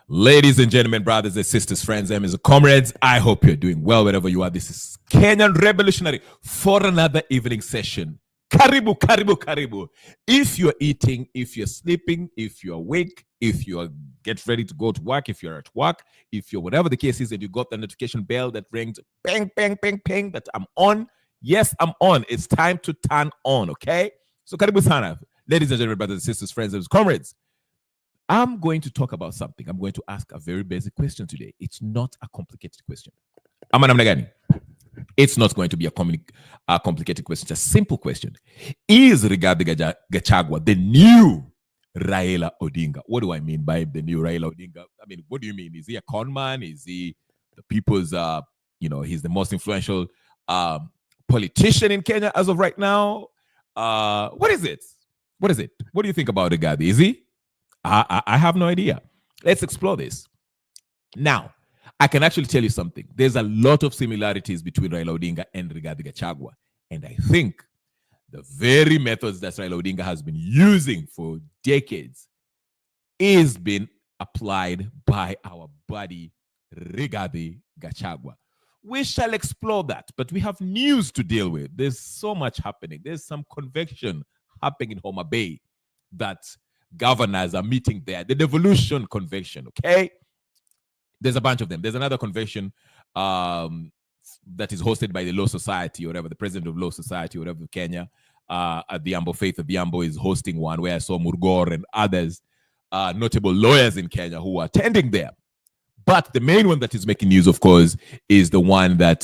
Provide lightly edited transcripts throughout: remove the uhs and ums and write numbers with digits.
Ladies and gentlemen, brothers and sisters, friends, and comrades, I hope you're doing well wherever you are. This is Kenyan Revolutionary for another evening session. Karibu, karibu, karibu. If you're eating, if you're sleeping, if you're awake, if you're get ready to go to work, if you're at work, if you're whatever the case is, and you got the notification bell that rings, bang, bang, bang, bang, that I'm on. Yes, I'm on. It's time to turn on, okay? So karibu sana. Ladies and gentlemen, brothers and sisters, friends, and comrades, I'm going to talk about something. I'm going to ask a very basic question today. It's not a complicated question. It's not going to be a complicated question. It's a simple question. Is Rigathi Gachagua the new Raila Odinga? What do I mean by the new Raila Odinga? I mean, what do you mean? Is he a con man? Is he the people's, he's the most influential politician in Kenya as of right now? What is it? What is it? What do you think about Rigathi? Is he? I have no idea. Let's explore this. Now, I can actually tell you something. There's a lot of similarities between Raila Odinga and Rigathi Gachagua. And I think the very methods that Raila Odinga has been using for decades is being applied by our buddy Rigathi Gachagua. We shall explore that, but we have news to deal with. There's so much happening. There's some convection happening in Homa Bay that governors are meeting there. The Devolution Convention, okay? There's a bunch of them. There's another convention that is hosted by the Law Society or whatever, the president of Law Society or whatever, Kenya, at the Ambo Faith of the Ambo is hosting one where I saw Murgor and others, notable lawyers in Kenya who are attending there. But the main one that is making news, of course, is the one that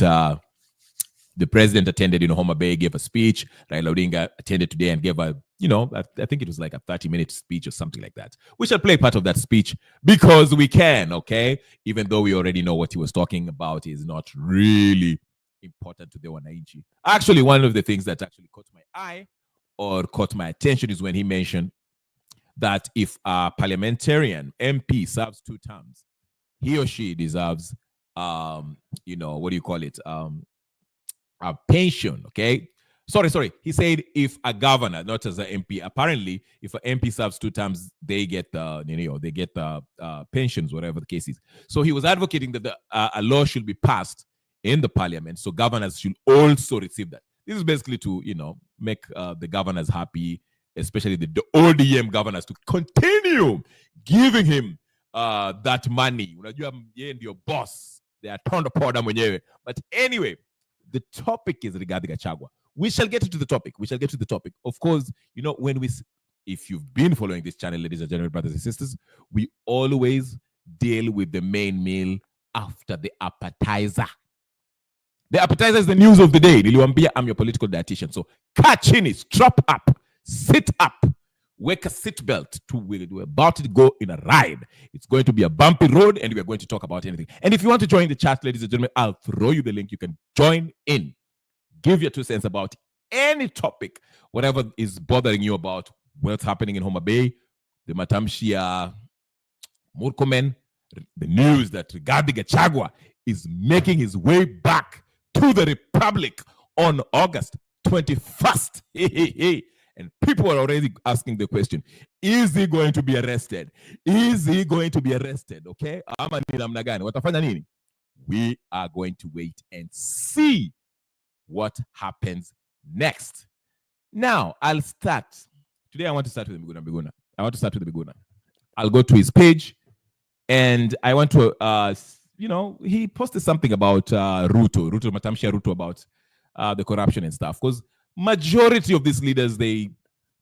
the president attended in Homa Bay, gave a speech. Raila Odinga attended today and gave a, I think it was like a 30-minute speech or something like that. We shall play part of that speech because we can, okay? Even though we already know what he was talking about is not really important to the Wananchi. Actually, one of the things that actually caught my eye or caught my attention is when he mentioned that if a parliamentarian MP serves 2 terms, he or she deserves, what do you call it? A pension, okay? Sorry. He said if a governor, not as an MP, apparently if an MP serves 2 terms, they get the pensions, whatever the case is. So he was advocating that a law should be passed in the parliament, so governors should also receive that. This is basically to make the governors happy, especially the ODM governors, to continue giving him that money. Unajua yeye ndio boss. They are turned upon mwenyewe. But anyway, the topic is Rigathi Gachagua. We shall get to the topic. Of course, if you've been following this channel, ladies and gentlemen, brothers and sisters, we always deal with the main meal after the appetizer. The appetizer is the news of the day. Niliwambia, I'm your political dietitian. So catch in, strap up, sit up, wake a seatbelt. We're about to go in a ride. It's going to be a bumpy road, and we're going to talk about anything. And if you want to join the chat, ladies and gentlemen, I'll throw you the link. You can join in. Give your 2 cents about any topic, whatever is bothering you about what's happening in Homa Bay, the Matamshia Murkomen, the news that Rigathi Gachagua is making his way back to the Republic on August 21st. And people are already asking the question, is he going to be arrested? Is he going to be arrested? Okay? We are going to wait and see what happens next. Now, I'll start. Today, I want to start with Miguna. I'll go to his page, and I want to, he posted something about Ruto Matamshi Ruto, about the corruption and stuff. Because majority of these leaders, they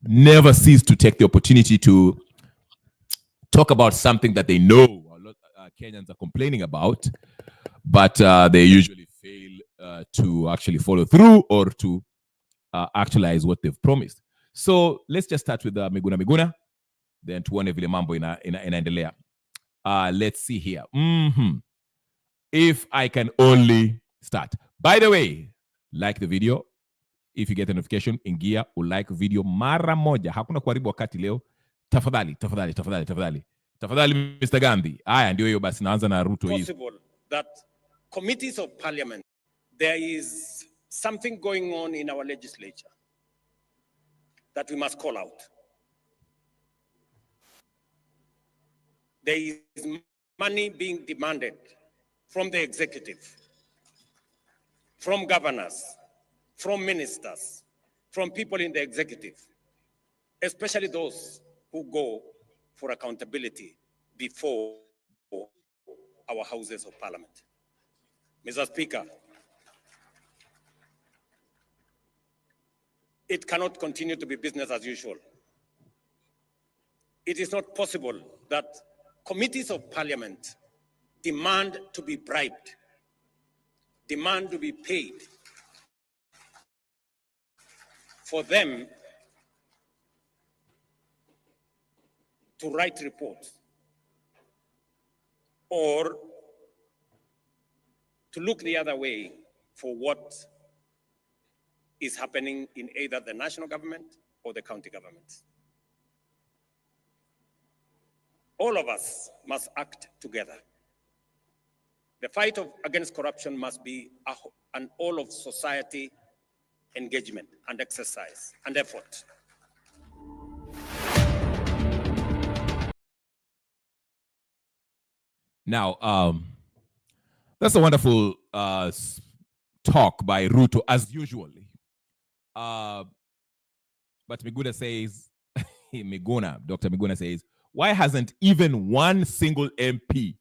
never cease to take the opportunity to talk about something that they know a lot Kenyans are complaining about, but they usually fail to actually follow through or to actualize what they've promised. So let's just start with Miguna, then tuone vile mambo inaendelea. Let's see here. If I can only start. By the way, like the video. If you get a notification, ingia ulike video mara moja. Hakuna kuharibu wakati leo. Tafadhali, Mr. Gandhi. Aya, ndio hiyo basi, naanza na Ruto hii. Possible that committees of parliament, there is something going on in our legislature that we must call out. There is money being demanded from the executive, from governors, from ministers, from people in the executive, especially those who go for accountability before our houses of parliament. Mr. Speaker, it cannot continue to be business as usual. It is not possible that committees of parliament demand to be bribed, demand to be paid for them to write reports or to look the other way for what is happening in either the national government or the county governments. All of us must act together. The fight against corruption must be an all of society engagement and exercise and effort. Now, that's a wonderful talk by Ruto, as usual. But Miguna says, Dr. Miguna says, why hasn't even one single MP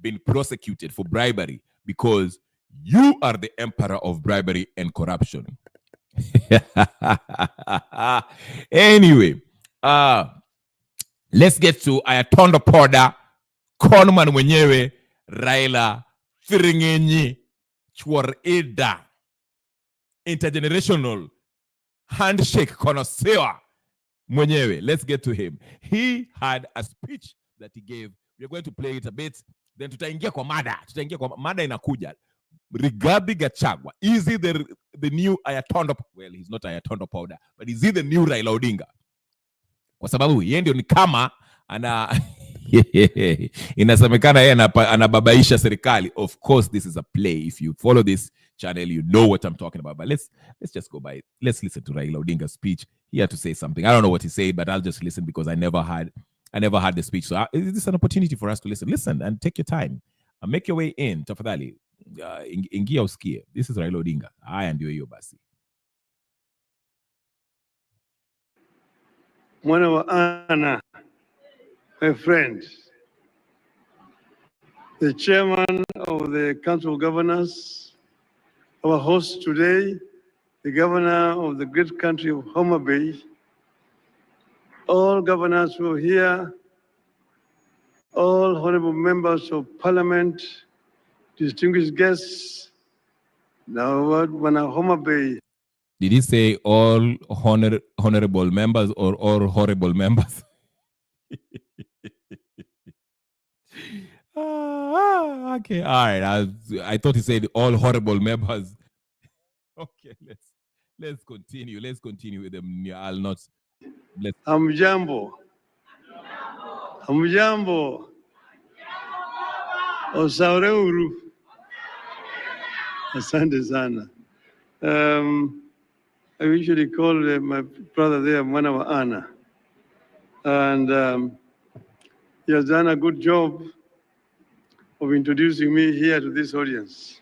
been prosecuted for bribery? Because you are the emperor of bribery and corruption. Anyway, let's get to Ayatondo Poda, Konman mwenyewe, Raila, Firingenyi, Chwarida, intergenerational handshake connoisseur mwenyewe. Let's get to him. He had a speech that he gave. We're going to play it a bit. Then tutaingia kwa mada. Mada inakuja. Rigathi Gachagua. Is he the new Ayatondo? Well, he's not Ayatondo Powder, but is he the new Raila Odinga? Kwa sababu yeye ndio ni kama ana inasemekana yeye anababaisha serikali. Of course, this is a play. If you follow this channel, you know what I'm talking about. But let's just go by it. Let's listen to Raila Odinga's speech. He had to say something. I don't know what he said, but I'll just listen because I never had the speech. So this is an opportunity for us to listen. Listen and take your time. Make your way in. Tafadhali. Ingia usikie. This is Raila Odinga. Haya ndio hiyo basi. Mwana wa Ana, my friend, the chairman of the Council of Governors, our host today, the governor of the great country of Homa Bay, all governors who are here, all honorable members of parliament, distinguished guests, now when Homa Bay. Did he say all honorable members or all horrible members? Okay, all right. I thought he said all horrible members. Okay, let's continue. Let's continue with them. I'll not. Hamjambo. Osareuru. Asante sana. I usually call my brother there Mwana wa Ana. And he has done a good job of introducing me here to this audience.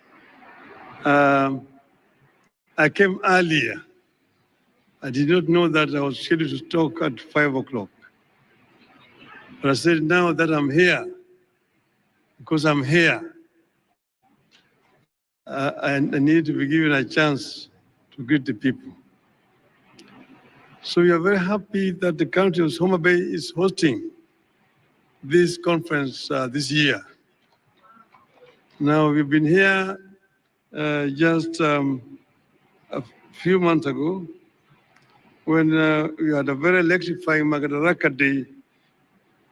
I came earlier. I did not know that I was scheduled to talk at 5 o'clock. But I said, now that I'm here, because I'm here, I need to be given a chance to greet the people. So we are very happy that the county of Homa Bay is hosting this conference this year. Now, we've been here just a few months ago when we had a very electrifying Madaraka Day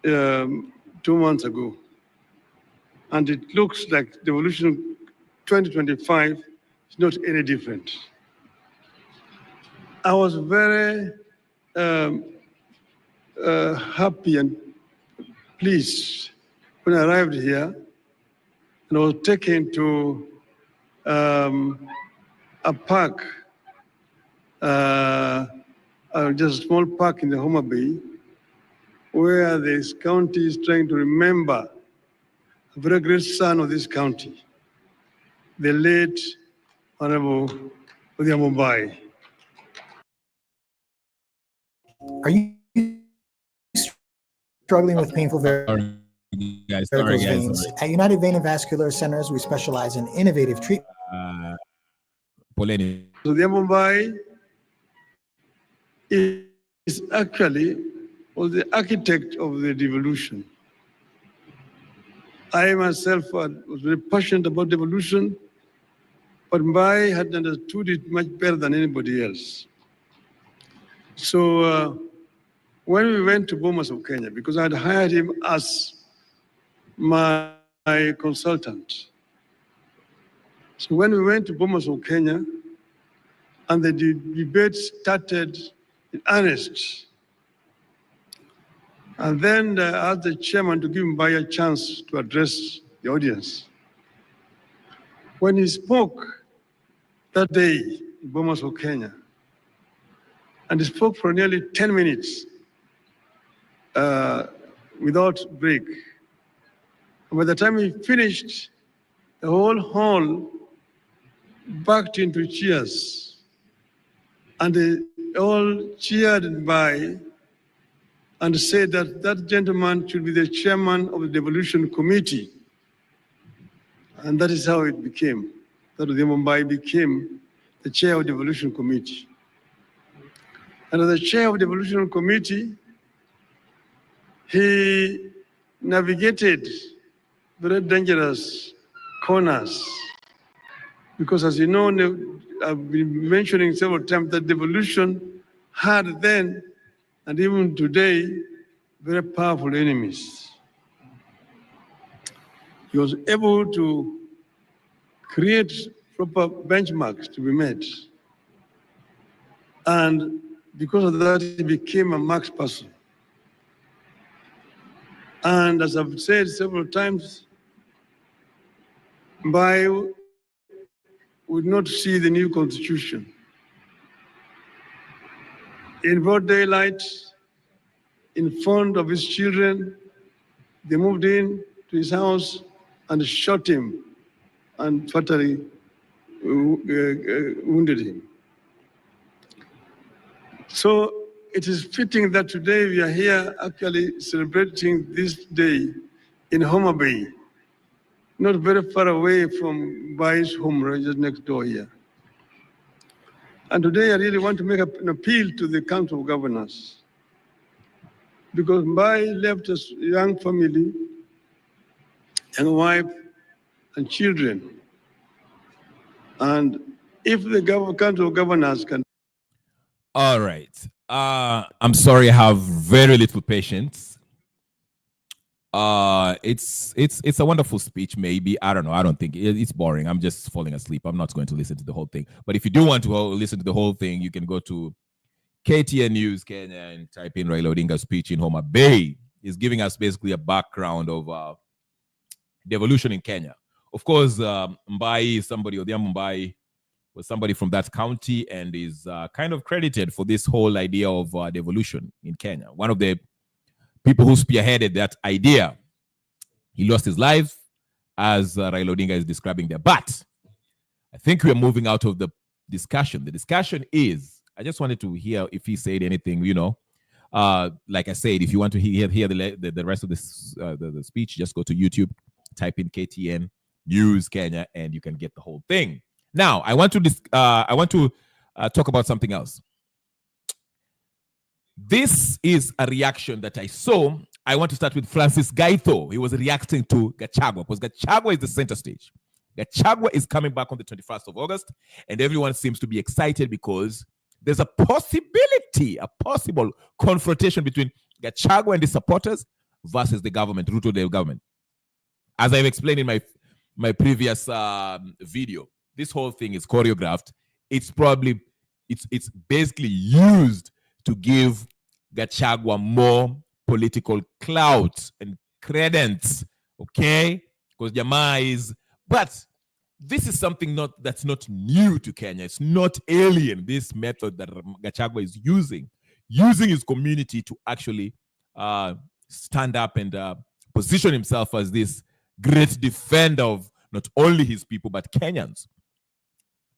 2 months ago. And it looks like the evolution 2025 is not any different. I was very happy and pleased when I arrived here and I was taken to a park, just a small park in the Homa Bay, where this county is trying to remember a very great son of this county, the late Honorable Odinga. Are you struggling with painful varicose veins? At United Vein and Vascular Centers, we specialize in innovative treatment. Odinga is actually was the architect of the devolution. I myself was very passionate about devolution, but Mbai had understood it much better than anybody else. So when we went to Bomas of Kenya, because I had hired him as my consultant. So when we went to Bomas of Kenya, and the debate started in earnest, and then I asked the chairman to give Mbai a chance to address the audience. When he spoke that day in Bomas of Kenya, and he spoke for nearly 10 minutes without break. And by the time he finished, the whole hall backed into cheers. And they all cheered by and said that that gentleman should be the chairman of the devolution committee. And that is how it became. That the Mumbai became the chair of the devolution committee. And as the chair of the devolution committee, he navigated very dangerous corners. Because as you know, I've been mentioning several times that devolution had then, and even today, very powerful enemies. He was able to create proper benchmarks to be met. And because of that, he became a marks person. And as I've said several times, Mbai would not see the new constitution. In broad daylight, in front of his children, they moved in to his house and shot him and fatally wounded him. So it is fitting that today we are here actually celebrating this day in Homa Bay, not very far away from Mbai's home, right just next door here. And today I really want to make an appeal to the Council of Governors, because Mbai left a young family, young wife, and children. And if the Council of Governors can... All right. I'm sorry, I have very little patience. It's a wonderful speech, maybe. I don't know. I don't think it's boring. I'm just falling asleep. I'm not going to listen to the whole thing. But if you do want to listen to the whole thing, you can go to KTN News Kenya and type in Raila Odinga's speech in Homa Bay. He's giving us basically a background of devolution in Kenya. Of course, Mbai is somebody, Odhiambo Mbai was somebody from that county and is kind of credited for this whole idea of devolution in Kenya. One of the people who spearheaded that idea. He lost his life, as Raila Odinga is describing there. But I think we are moving out of the discussion. The discussion is, I just wanted to hear if he said anything, you know. Like I said, if you want to hear the rest of this the speech, just go to YouTube, type in KTN News Kenya, and you can get the whole thing. Now, I want to talk about something else. This is a reaction that I saw. I want to start with Francis Gaitho. He was reacting to Gachagua, because Gachagua is the center stage. Gachagua is coming back on the 21st of August, and everyone seems to be excited because there's a possibility, a possible confrontation between Gachagua and his supporters versus the government, Ruto the government. As I've explained in my previous video, this whole thing is choreographed. It's basically used to give Gachagua more political clout and credence, okay? Because Jamaa is, but this is something that's not new to Kenya. It's not alien, this method that Gachagua is using his community to actually stand up and position himself as this great defender of not only his people, but Kenyans.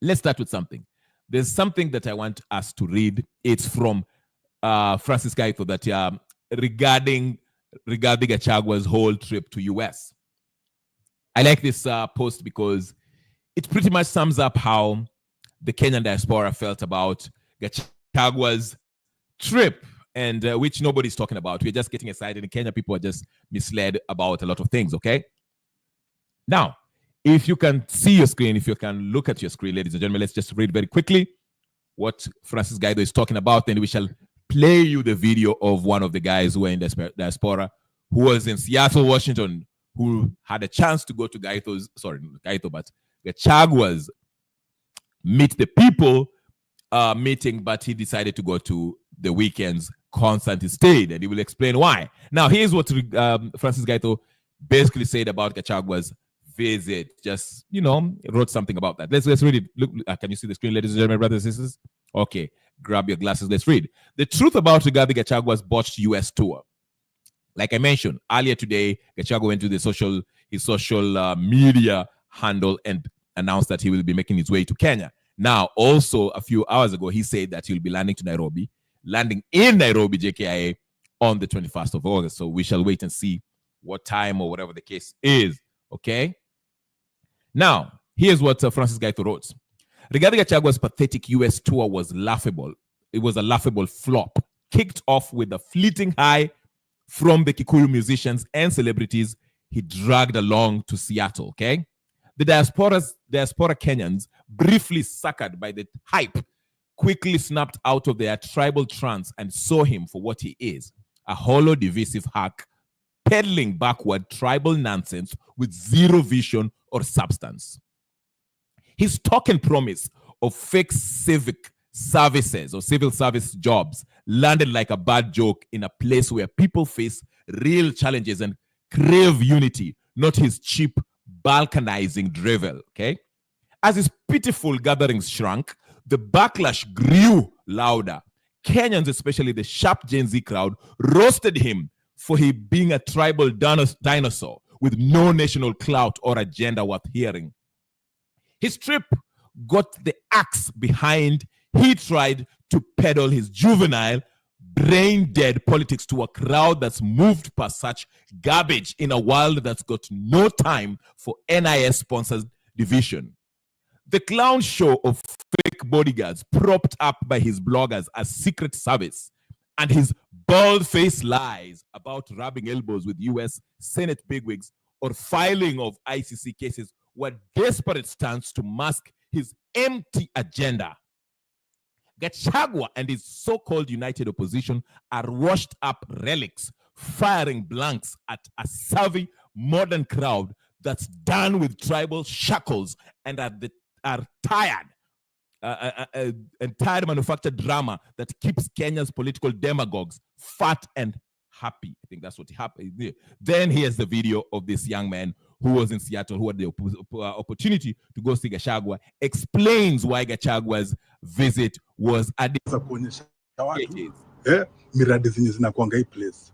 Let's start with something. There's something that I want us to read. It's from Francis Gaito that regarding Gachagua's whole trip to US. I like this post because it pretty much sums up how the Kenyan diaspora felt about Gachagua's trip, and which nobody's talking about. We're just getting excited. In Kenya, people are just misled about a lot of things, okay? Now, if you can see your screen, if you can look at your screen, ladies and gentlemen, let's just read very quickly what Francis Gaito is talking about, and we shall play you the video of one of the guys who are in the diaspora, who was in Seattle, Washington, who had a chance to go to Gachagua's Meet the People meeting, but he decided to go to the weekend's concert instead, and he will explain why. Now, here's what Francis Gaito basically said about Gachagua's visit. Just, wrote something about that. Let's read it. Look, can you see the screen, ladies and gentlemen, brothers and sisters? Okay, grab your glasses. Let's read. The truth about Rigathi Gachagua's botched US tour. Like I mentioned earlier today, Gachagua went to his social media handle and announced that he will be making his way to Kenya. Now, also a few hours ago, he said that he'll be landing in Nairobi, JKIA, on the 21st of August. So we shall wait and see what time or whatever the case is. Okay. Now, here's what Francis Gaito wrote. Rigathi Gachagua's pathetic US tour was laughable. It was a laughable flop, kicked off with a fleeting high from the Kikuyu musicians and celebrities he dragged along to Seattle, okay? The diaspora Kenyans, briefly suckered by the hype, quickly snapped out of their tribal trance and saw him for what he is, a hollow, divisive hack, peddling backward tribal nonsense with zero vision or substance. His token promise of fake civic services or civil service jobs landed like a bad joke in a place where people face real challenges and crave unity, not his cheap, balkanizing drivel, okay? As his pitiful gatherings shrunk, the backlash grew louder. Kenyans, especially the sharp Gen Z crowd, roasted him for he being a tribal dinosaur with no national clout or agenda worth hearing. His trip got the axe behind. He tried to peddle his juvenile, brain-dead politics to a crowd that's moved past such garbage in a world that's got no time for NIS-sponsored division. The clown show of fake bodyguards propped up by his bloggers as Secret Service and his bald-faced lies about rubbing elbows with U.S. Senate bigwigs or filing of ICC cases were desperate stunts to mask his empty agenda. Gachagua and his so-called united opposition are washed-up relics, firing blanks at a savvy modern crowd that's done with tribal shackles and are tired and tired manufactured drama that keeps Kenya's political demagogues fat and happy. I think that's what happened. Then here's the video of this young man who was in Seattle, who had the opportunity to go see Gachagua, explains why Gachagua's visit was a miradi zenye zinakuanga hii place.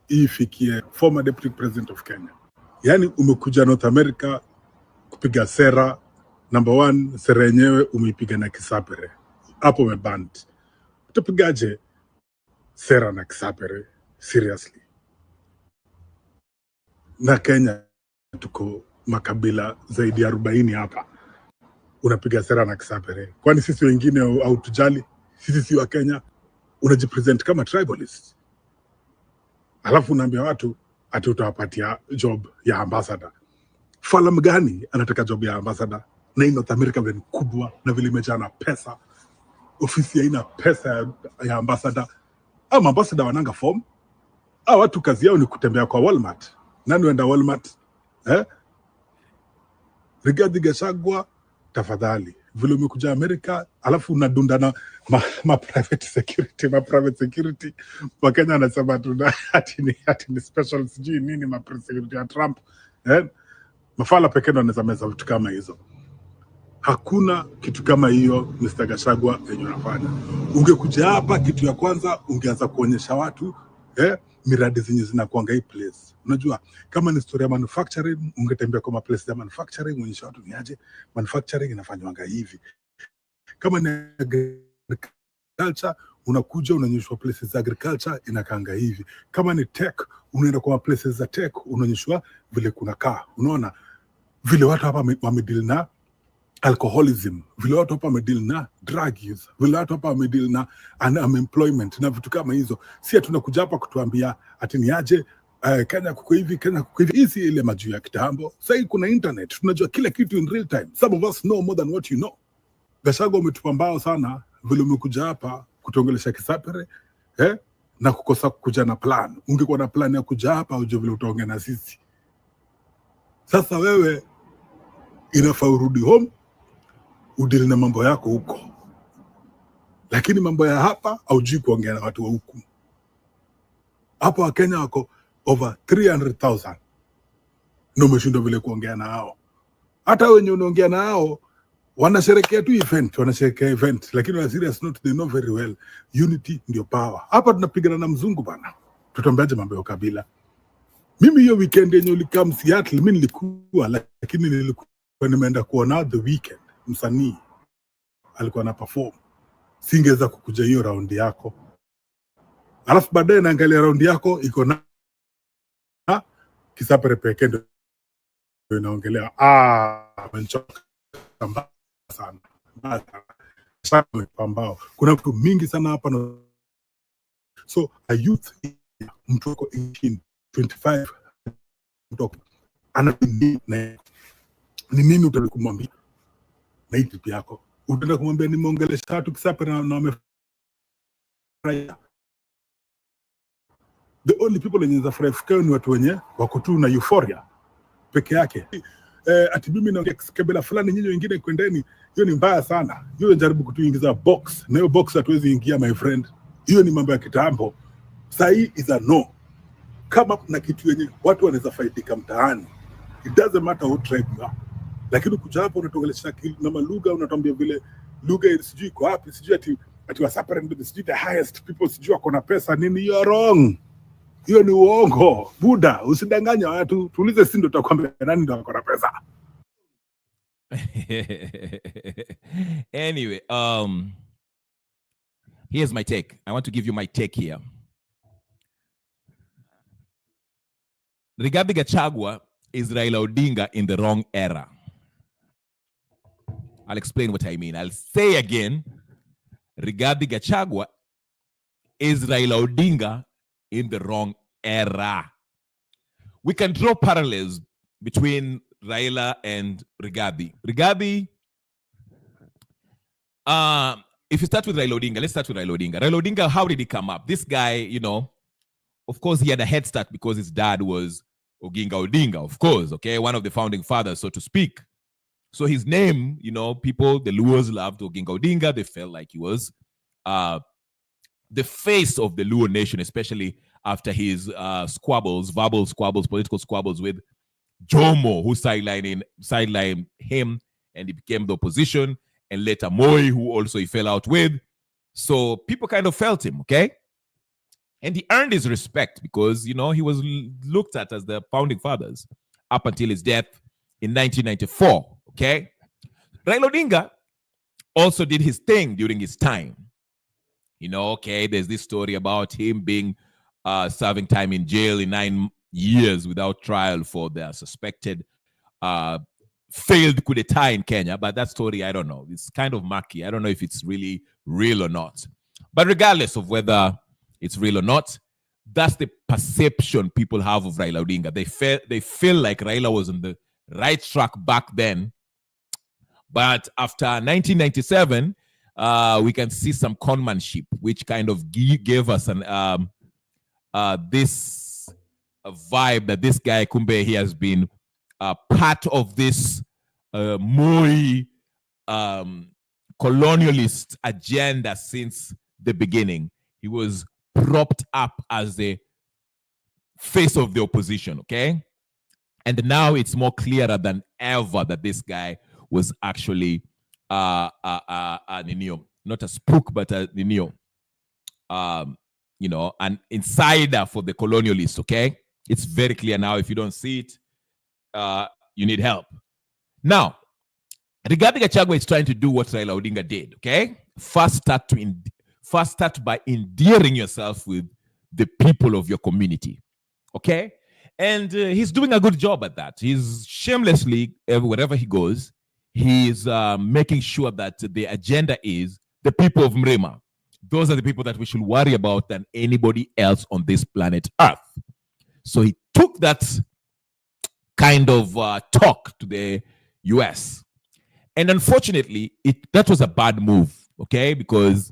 Ifikie former deputy president of Kenya. Yani umekuja North America kupiga sera. Number one, sera yenyewe umeipiga na Kisapere. Hapo umeband. Utapigaje sera na Kisapere? Seriously. Na Kenya tuko makabila zaidi ya 40 hapa. Unapiga sera na Kisapere. Kwani sisi wengine au tujali? Sisi si wa Kenya. Unajipresent kama tribalist. Alafu unaambia watu ati utawapatia job ya ambassador. Falam gani anataka job ya ambassador? Na North America vile kubwa na vile imejaa na pesa. Ofisi haina pesa ya ambassador. Ama ambassador wananga form. Watu kazi yao ni kutembea kwa Walmart. Nani wenda Walmart? Rigathi Gachagua, tafadhali. Vile umekuja Amerika, alafu unadunda na private security. Wakenya anasema tuna hati ni special sijui nini security ya Trump. Mafala pekee ndo anaweza meza vitu kama hizo. Hakuna kitu kama hiyo Mr. Gachagua yenye unafanya. Ungekuja hapa kitu ya kwanza ungeanza kuonyesha watu miradi zenye zinakuanga hii place. Unajua kama ni story ya manufacturing, ungetembea kwa place ya manufacturing, uonyesha watu ni aje manufacturing inafanywanga hivi. Kama ni agriculture, unakuja unaonyeshwa places za agriculture inakaanga hivi. Kama ni tech, unaenda kwa places za tech, unaonyeshwa vile kunakaa. Unaona vile watu hapa wamedeal na alcoholism, vile watu hapa wamedeal na drug use, vile watu hapa wamedeal na unemployment na vitu kama hizo. Si tunakuja hapa kutuambia ati ni aje Kenya kuko hivi, Kenya kuko hivi. Hizi ile majuu ya kitambo. Sasa kuna internet, tunajua kila kitu in real time. Some of us know more than what you know. Gachagua umetupa mbao sana vile umekuja hapa kutongelesha Kisapere na kukosa kuja na plan. Ungekuwa na plan ya kuja hapa uje vile utaongea na sisi. Sasa wewe inafaa urudi home udili na mambo yako huko, lakini mambo ya hapa haujui kuongea na watu wa huku. Hapa Wakenya wako over 300,000 na umeshindwa vile kuongea na hao. Hata wenye unaongea na hao wanasherekea tu event, lakini wana serious note, they know very well unity ndio power. Hapa tunapigana na mzungu bana, tutambeaje mambo ya kabila? Mimi hiyo weekend yenye ulikam Seattle, mimi nilikuwa, lakini nilikuwa nimeenda kuona the weekend msanii alikuwa na perform. Singeweza kukuja hiyo round yako, alafu baadaye naangalia round yako iko na Kisapere pekee ndio inaongelea. Amenchoka sana pambao. Kuna vitu mingi sana hapa na so a youth mtu wako 18 25 mtu ana ni nini utakumwambia na hii tipi yako? Utaenda kumwambia nimeongelesha watu Kisapere na wamefurahia? The only people wenye zafurahia ni watu wenye wako tu na euphoria peke yake. Ati mimi naongea kabila fulani, nyinyi wengine kwendeni. Hiyo ni mbaya sana. Hiyo jaribu kutuingiza box, na hiyo box hatuwezi ingia my friend. Hiyo ni mambo ya kitambo. Sasa hii is a no. Kama kuna kitu yenye watu wanaweza faidika mtaani, it doesn't matter what tribe you are. Lakini kuja hapo unatogelesha na malugha, unatuambia vile lugha sijui iko wapi, sijui ati Wasapere ndio sijui the highest people, sijui wako na pesa nini. You are wrong. Hiyo ni uongo. Buda, usidanganya watu. Tuulize sisi ndio tutakwambia nani ndio ako na pesa. Anyway, here's my take. I want to give you my take here. Rigathi Gachagua is Raila Odinga in the wrong era. I'll explain what I mean. I'll say again, Rigathi Gachagua is Raila Odinga in the wrong era. We can draw parallels between Raila and Rigathi. Rigathi, if you start with Raila Odinga, let's start with Raila Odinga. Raila Odinga, how did he come up? This guy, you know, of course, he had a head start because his dad was Oginga Odinga, of course, okay, one of the founding fathers, so to speak. So his name, you know, people, the Luos loved Oginga Odinga. They felt like he was the face of the Luo nation, especially after his squabbles, verbal squabbles, political squabbles with Jomo, who sidelined him, and he became the opposition, and later Moi, who also he fell out with. So people kind of felt him, okay? And he earned his respect because, you know, he was looked at as the founding fathers up until his death in 1994, okay? Raila Odinga also did his thing during his time. You know, okay, there's this story about him being serving time in jail in 9 years without trial for the suspected failed coup d'etat in Kenya. But that story, I don't know. It's kind of murky. I don't know if it's really real or not. But regardless of whether it's real or not, that's the perception people have of Raila Odinga. They feel like Raila was on the right track back then. But after 1997, we can see some conmanship, which kind of gave us an this vibe that this guy Kumbe, he has been part of this Moi colonialist agenda since the beginning. He was propped up as the face of the opposition, okay? And now it's more clearer than ever that this guy was actually Ninio, not a spook, but a Ninio. an insider for the colonialists, okay? It's very clear now. If you don't see it, you need help. Now, Rigathi Gachagua is trying to do what Raila Odinga did, okay? First start by endearing yourself with the people of your community, okay? And he's doing a good job at that. He's shamelessly, wherever he goes, he's making sure that the agenda is the people of Mrema. Those are the people that we should worry about than anybody else on this planet Earth. So he took that kind of talk to the US. And unfortunately, that was a bad move, okay? Because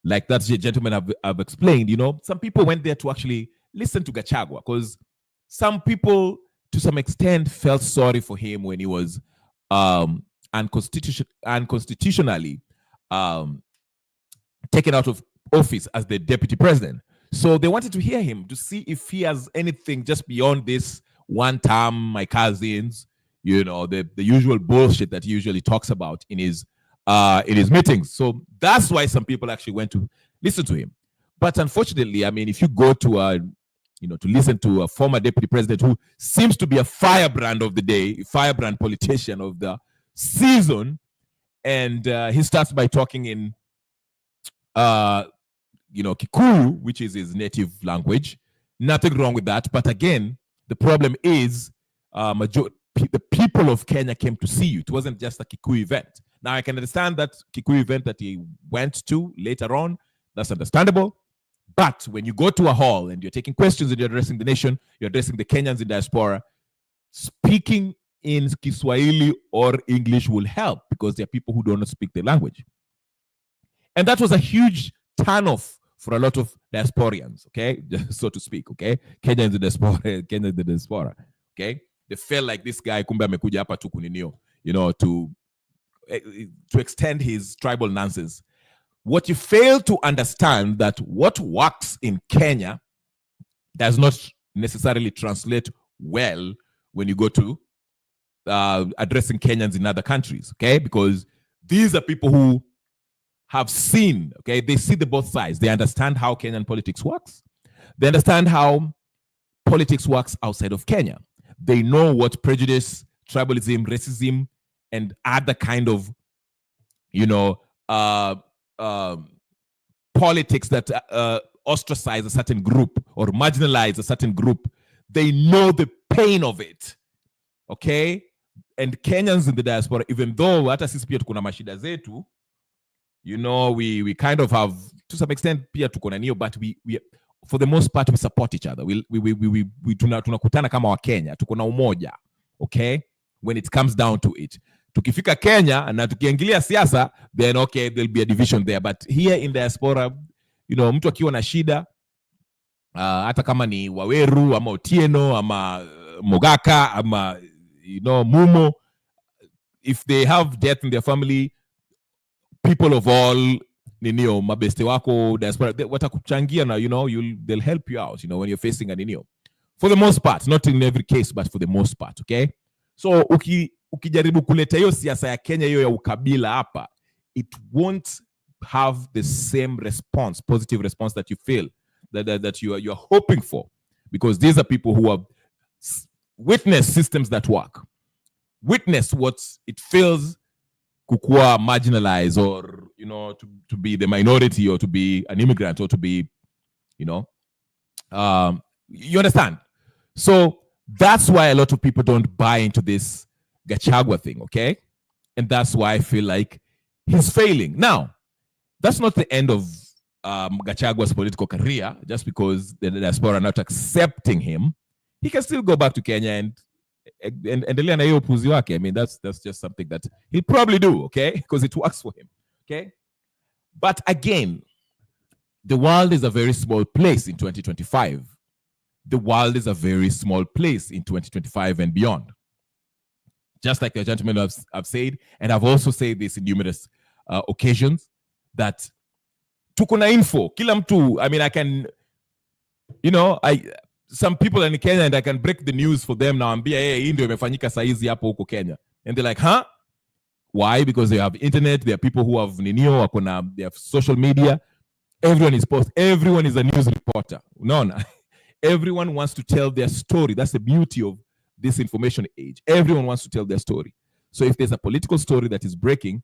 like that gentleman I've explained, some people went there to actually listen to Gachagua, because some people, to some extent, felt sorry for him when he was unconstitutionally taken out of office as the deputy president. So they wanted to hear him to see if he has anything just beyond this one term, my cousins, the usual bullshit that he usually talks about in his meetings. So that's why some people actually went to listen to him. But unfortunately, I mean, if you go to to listen to a former deputy president who seems to be a firebrand of the day, firebrand politician of the season, and he starts by talking in Kikuyu, which is his native language. Nothing wrong with that. But again, the problem is the people of Kenya came to see you. It wasn't just a Kikuyu event. Now, I can understand that Kikuyu event that he went to later on. That's understandable. But when you go to a hall and you're taking questions and you're addressing the nation, you're addressing the Kenyans in diaspora, speaking in Kiswahili or English will help, because there are people who don't speak the language. And that was a huge turn-off for a lot of diasporians, okay, so to speak, okay, Kenyans in the diaspora, okay. They felt like this guy, kumbe amekuja hapa tu kuninio, to extend his tribal nonsense. What you fail to understand, that what works in Kenya does not necessarily translate well when you go to addressing Kenyans in other countries, okay? Because these are people who have seen, okay? They see the both sides. They understand how Kenyan politics works. They understand how politics works outside of Kenya. They know what prejudice, tribalism, racism, and other kind of, politics that ostracize a certain group or marginalize a certain group. They know the pain of it, okay? And Kenyans in the diaspora, even though hata sisi pia tuko na mashida zetu, we kind of have, to some extent, pia tuko na niyo, but we for the most part, we support each other. We tunakutana kama wa Kenya, tuko na umoja, okay? When it comes down to it. Tukifika Kenya na tukiingilia siasa, then okay, there'll be a division there. But here in diaspora, mtu akiwa na shida, hata kama ni Waweru ama Otieno ama Mogaka ama Mumo, if they have death in their family, people of all mabeste wako diaspora, watakuchangia na they'll help you out when you're facing an for the most part, not in every case, but for the most part, okay? So ukijaribu kuleta hiyo siasa ya Kenya, hiyo ya ukabila hapa, it won't have the same response, positive response that you feel that you are hoping for, because these are people who have witnessed systems that work, witness what it feels kukua marginalized, or to be the minority, or to be an immigrant, or to be you understand. So that's why a lot of people don't buy into this Gachagua thing, okay? And that's why I feel like he's failing. Now, that's not the end of Gachagua's political career. Just because the diaspora are not accepting him, he can still go back to Kenya and endelea na hiyo upuzi wake. I mean, that's just something that he'll probably do, okay? Because it works for him, okay? But again, the world is a very small place in 2025. The world is a very small place in 2025 and beyond. Just like the gentleman I've said, and I've also said this in numerous occasions, that tuko na info. Kila mtu, I mean, I can, some people in Kenya, and I can break the news for them now and be, hey, hii ndio imefanyika saizi hapo huko Kenya. And they're like, huh? Why? Because they have internet, there are people who have they have social media. Everyone is everyone is a news reporter. No. Everyone wants to tell their story. That's the beauty of this information age. Everyone wants to tell their story. So if there's a political story that is breaking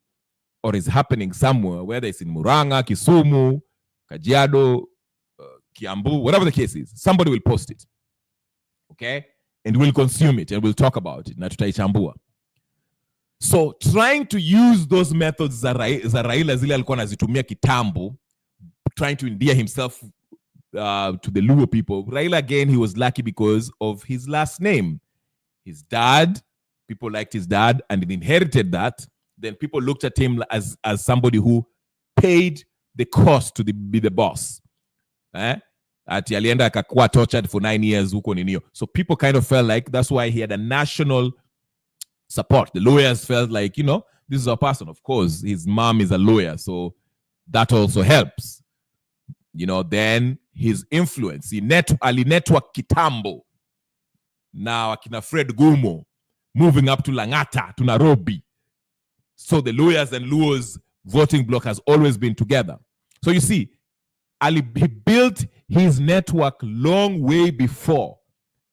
or is happening somewhere, whether it's in Muranga, Kisumu, Kajiado, Kiambu, whatever the case is, somebody will post it. Okay? And we'll consume it and we'll talk about it. Na tutaichambua. So trying to use those methods za Raila zile alikuwa anazitumia kitambo, trying to endear himself to the Luo people. Raila, again, he was lucky because of his last name. His dad, people liked his dad and he inherited that. Then people looked at him as somebody who paid the cost to be the boss. Ati alienda akakuwa tortured for 9 years huko ninio. So people kind of felt like that's why he had a national support. The lawyers felt like, this is a person. Of course, his mom is a lawyer, so that also helps. Then his influence. Network kitambo. Now akina Fred Gumo moving up to Langata, to Nairobi. So the lawyers and Luo's voting bloc has always been together. So you see, he built his network long way before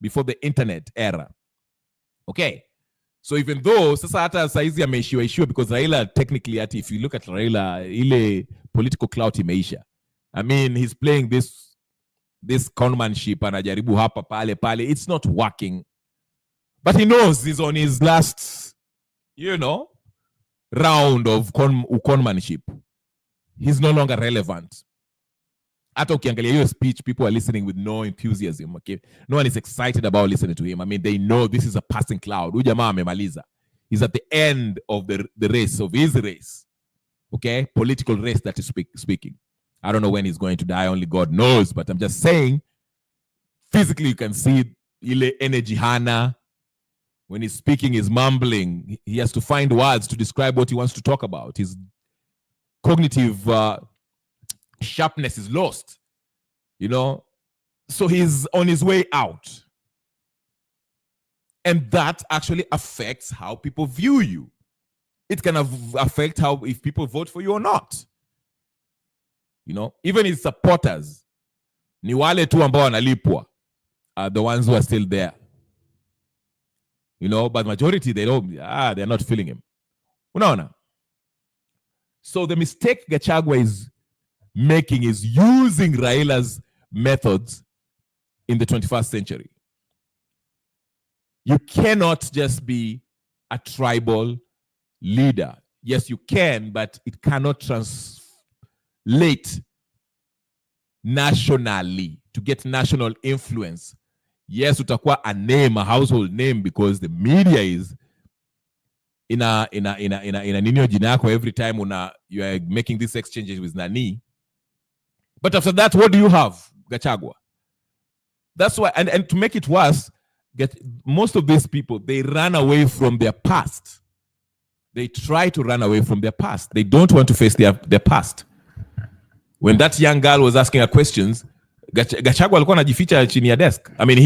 the internet era. Okay. So even though sasa hata saizi ameishiwa because Raila technically, if you look at Raila, ile political clout imeisha. I mean, he's playing this conmanship anajaribu hapa pale. It's not working. But he knows he's on his last, round of conmanship. He's no longer relevant. Hata ukiangalia your speech, people are listening with no enthusiasm. Okay, no one is excited about listening to him. I mean, they know this is a passing cloud. Huyu jamaa amemaliza. He's at the end of the race, of his race. Okay, political race that is speaking. I don't know when he's going to die. Only God knows. But I'm just saying, physically you can see ile energy hana. When he's speaking, he's mumbling. He has to find words to describe what he wants to talk about. His cognitive sharpness is lost, so he's on his way out, and that actually affects how people view you. It can affect if people vote for you or not. Even his supporters, ni wale tu ambao wanalipwa, are the ones who are still there, but majority they're not feeling him. Unaona? So the mistake Gachagua is making is using Raila's methods in the 21st century. You cannot just be a tribal leader. Yes, you can, but it cannot translate nationally to get national influence. Yes, utakuwa a name, a household name, because the media is in a ninyo jina yako every time you are making these exchanges with Nani. But after that, what do you have, Gachagua? That's why, and to make it worse, most of these people, they run away from their past. They try to run away from their past. They don't want to face their past. When that young girl was asking her questions, Gachagua alikuwa anajificha chini ya desk. I mean,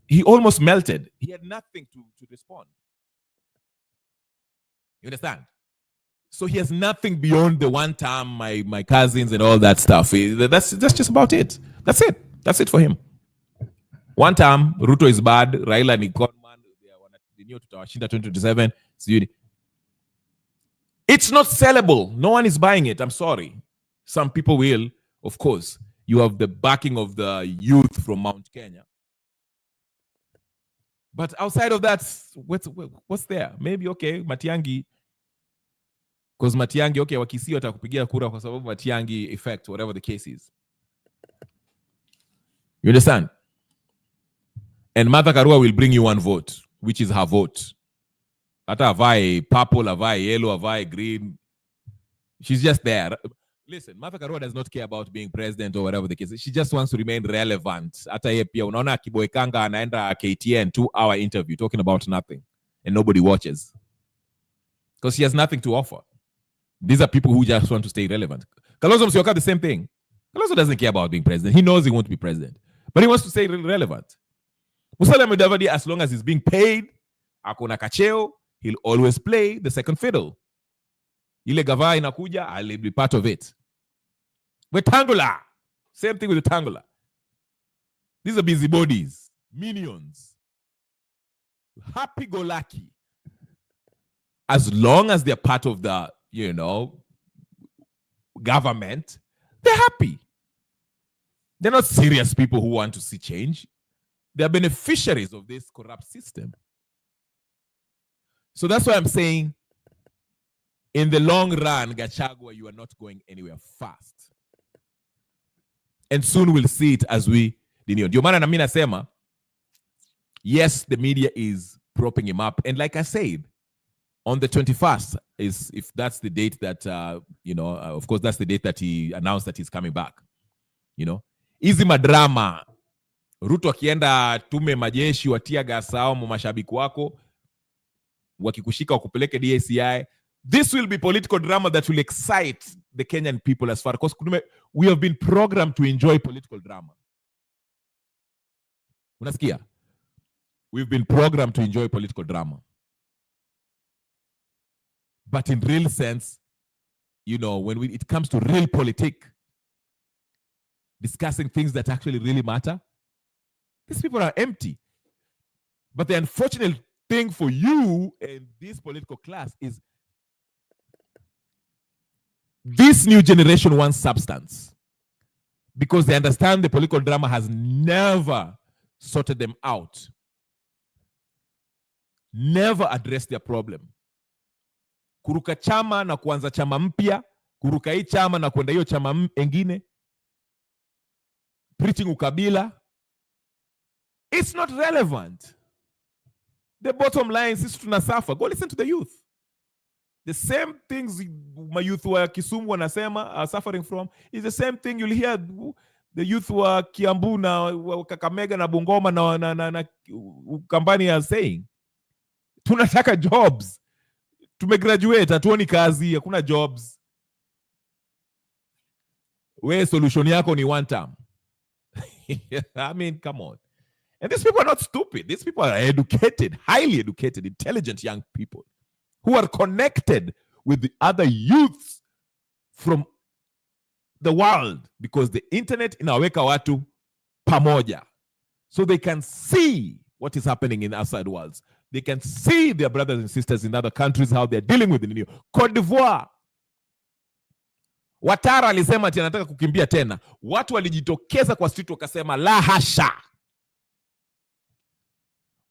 he almost melted. He had nothing to respond. You understand? So he has nothing beyond the one time, my cousins and all that stuff. That's just about it. That's it. That's it for him. One time, Ruto is bad. Raila ni conman. Tutawashinda 2027. It's not sellable. No one is buying it. I'm sorry. Some people will, of course. You have the backing of the youth from Mount Kenya. But outside of that, what's there? Maybe, okay, Matiangi. Because Matiangi, okay, wakisi watakupigia kura kwa sababu Matiangi effect, whatever the case is. You understand? And Martha Karua will bring you one vote, which is her vote. Ata avae purple, avae yellow, avae green. She's just there. Listen, Martha Karua does not care about being president or whatever the case is. She just wants to remain relevant. Ata ye pia unaona Kiboekanga anaenda KTN 2-hour interview talking about nothing. And nobody watches. Because she has nothing to offer. These are people who just want to stay relevant. Kalonzo Musyoka, the same thing. Kalonzo doesn't care about being president. He knows he won't be president. But he wants to stay relevant. Musalia Mudavadi, as long as he's being paid, akona kacheo, he'll always play the second fiddle. Ile gava inakuja, I'll be part of it. Wetangula. Same thing with Wetangula. These are busybodies, minions, happy-go-lucky. As long as they're part of the, government, they're happy. They're not serious people who want to see change. They're beneficiaries of this corrupt system. So that's why I'm saying, in the long run, Gachagua, you are not going anywhere fast. And soon we'll see it as we did. Ndio maana na mimi nasema, yes, the media is propping him up. And like I said, on the 21st, if that's the date that, of course, that's the date that he announced that he's coming back. Easy madrama. Ruto akienda tume majeshi watia gasao mashabiki wako wakikushika wakupeleke DCI. This will be political drama that will excite the Kenyan people as far because we have been programmed to enjoy political drama. Unasikia? We've been programmed to enjoy political drama. But in real sense, when it comes to real politics, discussing things that actually really matter, these people are empty. But the unfortunate thing for you and this political class is this new generation wants substance because they understand the political drama has never sorted them out, never addressed their problem. Kuruka chama na kuanza chama mpya, kuruka hii chama na kwenda hiyo chama engine, preaching ukabila. It's not relevant. The bottom line is to suffer. Go listen to the youth. The same things my youth wa Kisumu wanasema are suffering from is the same thing you'll hear the youth wa Kiambu na Kakamega na Bungoma na Ukambani are saying. Tunataka jobs. Tumegraduate, hatuoni kazi, hakuna jobs. Where solution yako ni one term. I mean, come on. And these people are not stupid. These people are educated, highly educated, intelligent young people who are connected with the other youths from the world because the internet inaweka watu pamoja. So they can see what is happening in outside worlds. They can see their brothers and sisters in other countries, how they're dealing with the new. Cote d'Ivoire. Watara alisema ati anataka kukimbia tena. Watu walijitokeza kwa street wakasema la hasha.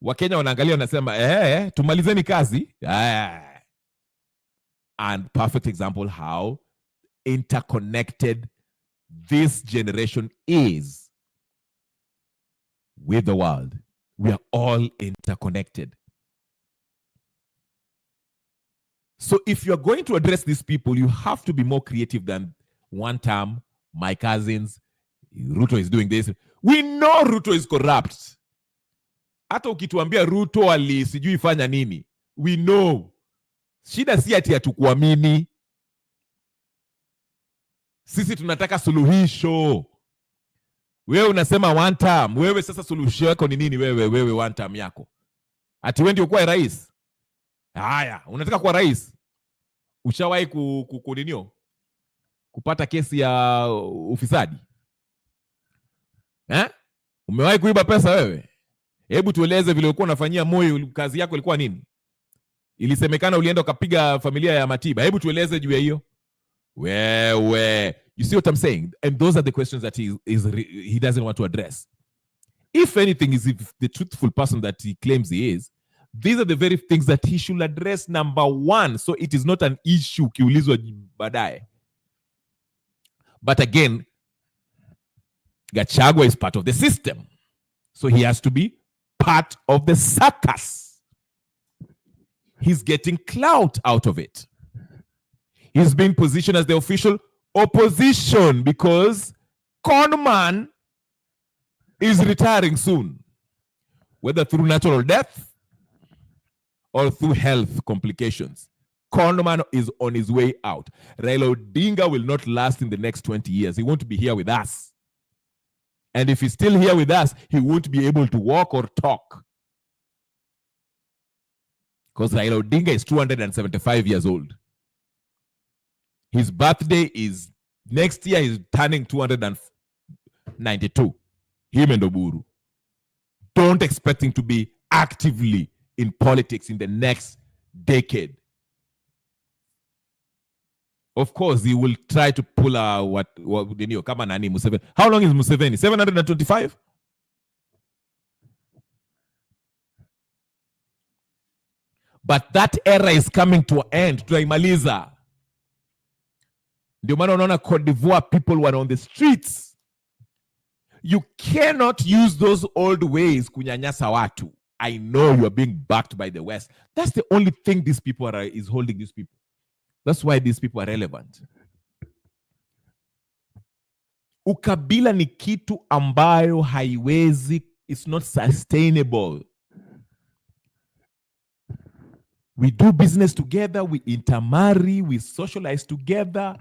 Wakenya wanaangalia wanasema tumalizeni kazi. And perfect example how interconnected this generation is with the world. We are all interconnected. So if you're going to address these people, you have to be more creative than one term, my cousins, Ruto is doing this. We know Ruto is corrupt. Hata ukituambia Ruto sijui fanya nini. We know. Shida si ati hatukuamini. Sisi tunataka suluhisho. Wewe unasema one term. Wewe sasa suluhisho yako ni nini wewe one term yako? Ati wewe ndio kuwa rais? Haya, unataka kuwa rais? Ushawahi kupata kesi ya ufisadi? Umewahi kuiba pesa wewe? Hebu tueleze vile ulikuwa unafanyia Moi, kazi yako ilikuwa nini? Ilisemekana ulienda ukapiga familia ya Matiba. Hebu tueleze juu ya hiyo. Wewe, you see what I'm saying? And those are the questions that he doesn't want to address. If anything is the truthful person that he claims he is, these are the very things that he should address number one. So it is not an issue kiulizwa baadaye. But again, Gachagua is part of the system. So he has to be part of the circus. He's getting clout out of it. He's being positioned as the official opposition because Conman is retiring soon, whether through natural death or through health complications. Conman is on his way out. Raila Odinga will not last in the next 20 years. He won't be here with us. And if he's still here with us, he won't be able to walk or talk. Because Raila Odinga is 275 years old. His birthday is Next year he's turning 292. Him and Oburu. Don't expect him to be actively in politics in the next decade. Of course, he will try to pull out what you know, come on, Museveni. How long is Museveni? 725? But that era is coming to an end. Tunaimaliza. Ndio maana unaona Cote d'Ivoire people were on the streets. You cannot use those old ways kunyanyasa watu. I know you are being backed by the West. That's the only thing these people is holding these people. That's why these people are relevant. Ukabila ni kitu ambayo haiwezi, it's not sustainable. We do business together, we intermarry, we socialize together,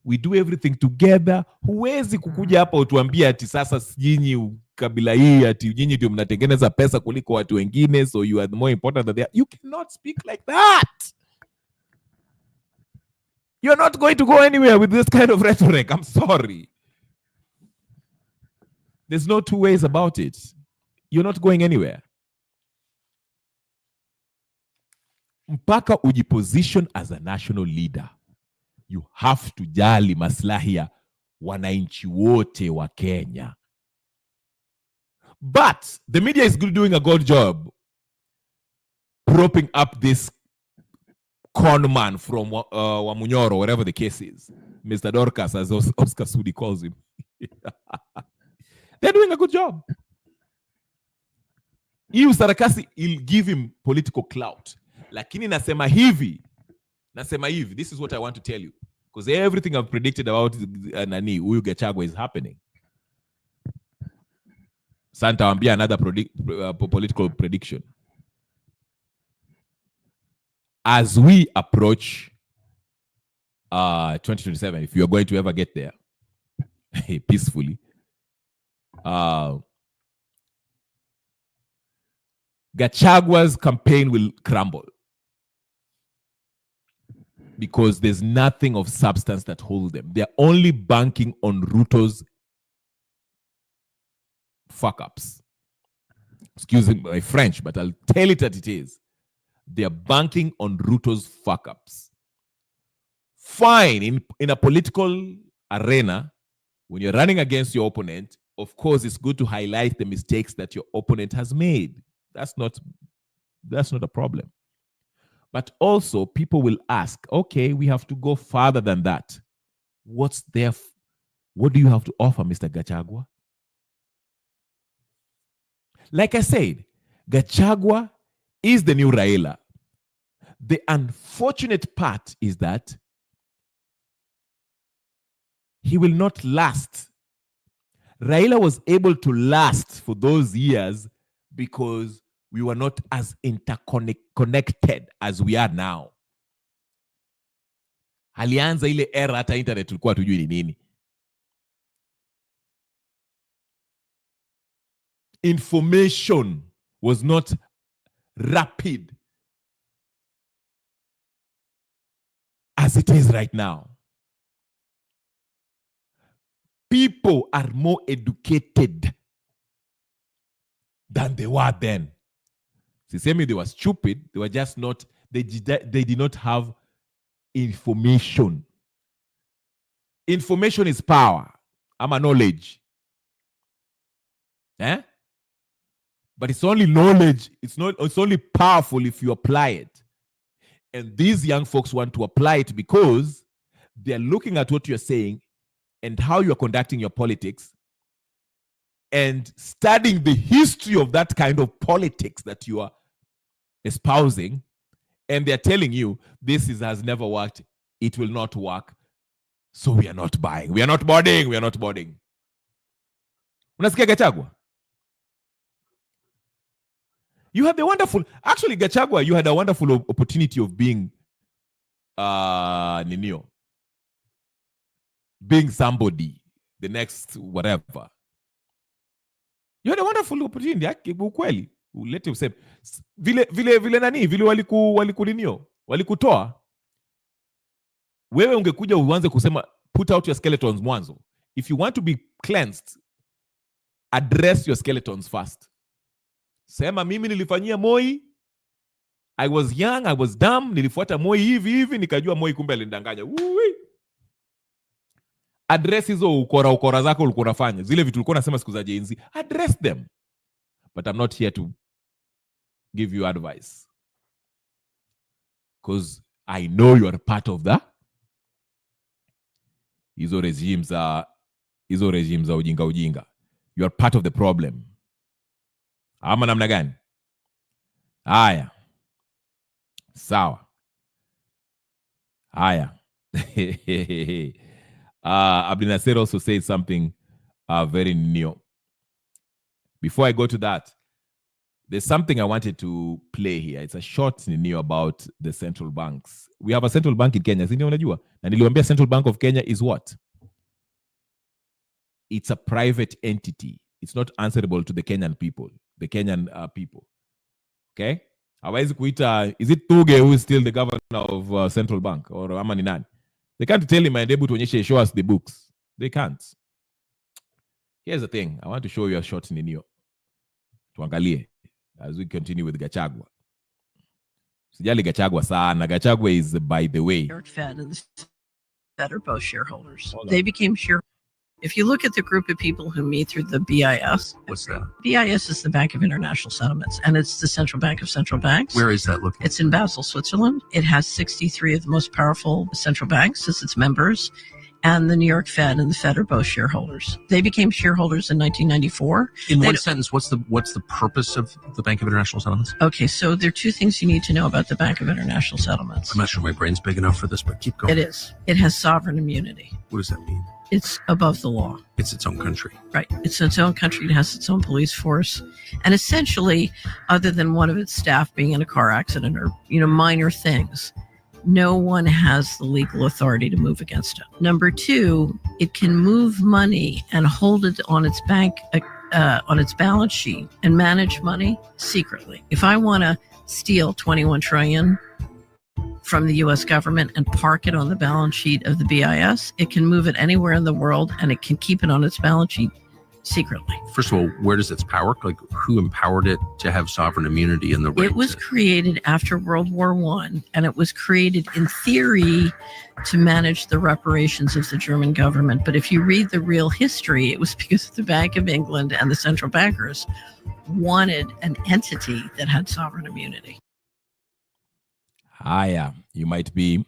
we do everything together. Huwezi kukuja hapa utuambia ati sasa nyinyi kabila hii ati nyinyi ndio mnatengeneza pesa kuliko watu wengine, so you are more important than they are. You cannot speak like that. You're not going to go anywhere with this kind of rhetoric. I'm sorry. There's no two ways about it. You're not going anywhere. Mpaka ujiposition as a national leader, you have to jali maslahi ya wananchi wote wa Kenya. But the media is doing a good job propping up this con man from Wamunyoro, whatever the case is. Mr. Dorcas, as Oscar Sudi calls him. They're doing a good job. Hii sarakasi will give him political clout. Lakini nasema hivi, this is what I want to tell you. Because everything I've predicted about nani, huyu Gachagua is happening. Santa wambia another political prediction. As we approach 2027, if you are going to ever get there peacefully, Gachagua's campaign will crumble because there's nothing of substance that holds them. They're only banking on Ruto's fuck-ups. Excuse my French, but I'll tell it that it is. They're banking on Ruto's fuck-ups. Fine, in a political arena, when you're running against your opponent, of course, it's good to highlight the mistakes that your opponent has made. That's not a problem. But also, people will ask, okay, we have to go farther than that. What do you have to offer, Mr. Gachagua? Like I said, Gachagua is the new Raila. The unfortunate part is that he will not last. Raila was able to last for those years because we were not as interconnected as we are now. Alianza ile era hata internet tulikuwa tujui ni nini. Information was not rapid as it is right now. People are more educated than they were then. Sisemi they were stupid, they were just not, they did not have information. Information is power. I'm a knowledge. But it's only knowledge, it's only powerful if you apply it. And these young folks want to apply it because they're looking at what you're saying and how you're conducting your politics and studying the history of that kind of politics that you are espousing, and they're telling you this has never worked, it will not work, so we are not buying, we are not boarding. Unasikia Gachagua? You had the wonderful, actually Gachagua, you had a wonderful opportunity of being being somebody, the next whatever. You had a wonderful opportunity, ukweli. Ulete useme vile nani vile walikutoa wewe, ungekuja uanze kusema put out your skeletons mwanzo. If you want to be cleansed, address your skeletons first. Sema mimi nilifanyia Moi, I was young, I was dumb, nilifuata Moi hivi, nikajua Moi kumbe alinidanganya. Address hizo ukora zako ulikuwa unafanya. Zile vitu ulikuwa unasema siku za jenzi, address them. But I'm not here to give you advice. Because I know you are part of that. Hizo regimes are ujinga. You are part of the problem. Ama namna gani? Haya. Sawa. Haya. Abdinasir also said something very new. Before I go to that, there's something I wanted to play here. It's a short new about the central banks. We have a central bank in Kenya. Sini unajua? Na niliwaambia Central Bank of Kenya is what? It's a private entity. It's not answerable to the Kenyan people. The Kenyan people. Okay? Hawezi kuita, is it Tuge who is still the governor of Central Bank? Or ama ni nani? They can't tell him and able to show us the books. They can't. Here's the thing. I want to show you a short ninio. Tuangalie as we continue with Gachagua. Sijali Gachagua sana. Gachagua is, by the way. New York Fed and the Fed are both shareholders. They became shareholders. If you look at the group of people who meet through the BIS. What's that? BIS is the Bank of International Settlements, and it's the central bank of central banks. Where is that located? It's in Basel, Switzerland. It has 63 of the most powerful central banks as its members, and the New York Fed and the Fed are both shareholders. They became shareholders in 1994. In one sentence, what's the purpose of the Bank of International Settlements? Okay, so there are two things you need to know about the Bank of International Settlements. I'm not sure my brain's big enough for this, but keep going. It is. It has sovereign immunity. What does that mean? It's above the law. It's its own country. Right. It's its own country. It has its own police force. And essentially, other than one of its staff being in a car accident or, minor things, no one has the legal authority to move against it. Number two, it can move money and hold it on its bank, on its balance sheet and manage money secretly. If I want to steal 21 trillion from the US government and park it on the balance sheet of the BIS, it can move it anywhere in the world and it can keep it on its balance sheet secretly. First of all, where does its power? Like, who empowered it to have sovereign immunity and the right? It was created after World War I, and it was created in theory to manage the reparations of the German government. But if you read the real history, it was because the Bank of England and the central bankers wanted an entity that had sovereign immunity. Yeah, you might be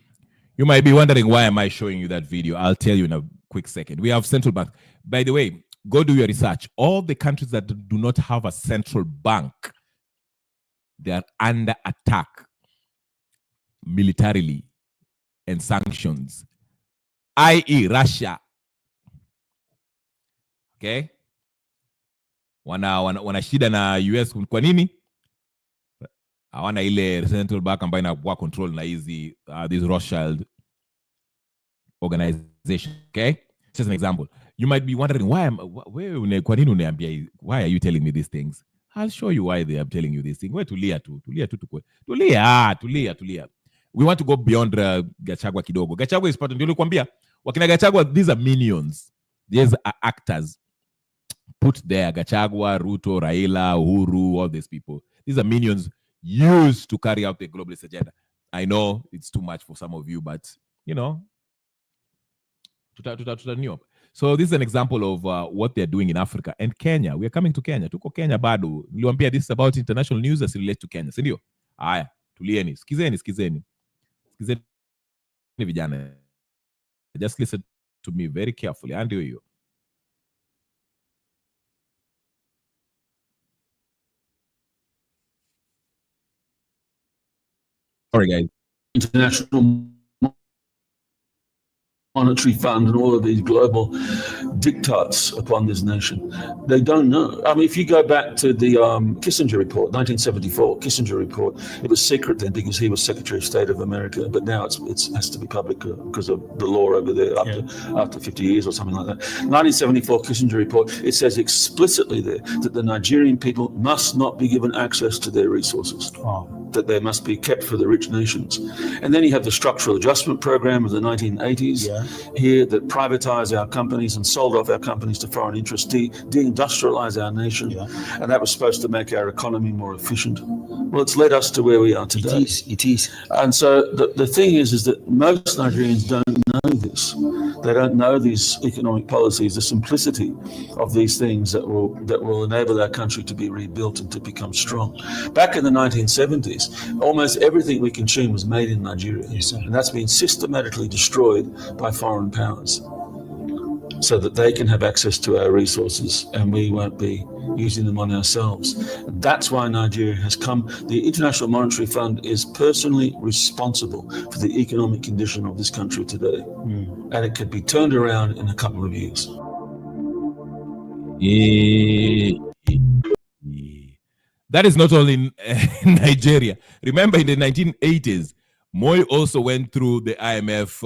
wondering, why am I showing you that video? I'll tell you in a quick second. We have central bank. By the way, go do your research. All the countries that do not have a central bank, they are under attack militarily and sanctions, i.e. Russia. Okay? Wana shida na US. Kwa nini? Hawana ile central bank ambayo inakuwa control na hizi these Rothschild organization. Okay? Just an example. You might be wondering, why are you telling me these things? I'll show you why they are telling you these things. Tulia. We want to go beyond Gachagua kidogo. Gachagua is part of, ndio nilikwambia, wakina Gachagua, these are minions. These are actors put there. Gachagua, Ruto, Raila, Uhuru, all these people. These are minions used to carry out the globalist agenda. I know it's too much for some of you, but so this is an example of what they're doing in Africa and Kenya. We are coming to Kenya. Tuko Kenya bado. Niliwaambia this is about international news as it relates to Kenya. Sindio? Haya, tulieni. Sikizeni vijana. Just listen to me very carefully. And you. Sorry, guys. International Monetary Fund and all of these global diktats upon this nation. They don't know. I mean, if you go back to the Kissinger report, 1974 Kissinger report, it was secret then because he was Secretary of State of America, but now it has to be public because of the law over there after 50 years or something like that. 1974 Kissinger report, it says explicitly there that the Nigerian people must not be given access to their resources. that they must be kept for the rich nations. And then you have the structural adjustment program of the 1980s here that privatized our companies and sold off our companies to foreign interests, deindustrialize our nation. And that was supposed to make our economy more efficient. Well, it's led us to where we are today. It is. And so the thing is that most Nigerians don't know this. They don't know these economic policies, the simplicity of these things that will enable our country to be rebuilt and to become strong. Back in the 1970s, almost everything we consumed was made in Nigeria. And that's been systematically destroyed by foreign powers so that they can have access to our resources and we won't be using them on ourselves. That's why Nigeria has come. The International Monetary Fund is personally responsible for the economic condition of this country today. And it could be turned around in a couple of years. That is not only in Nigeria. Remember, in the 1980s, Moi also went through the IMF,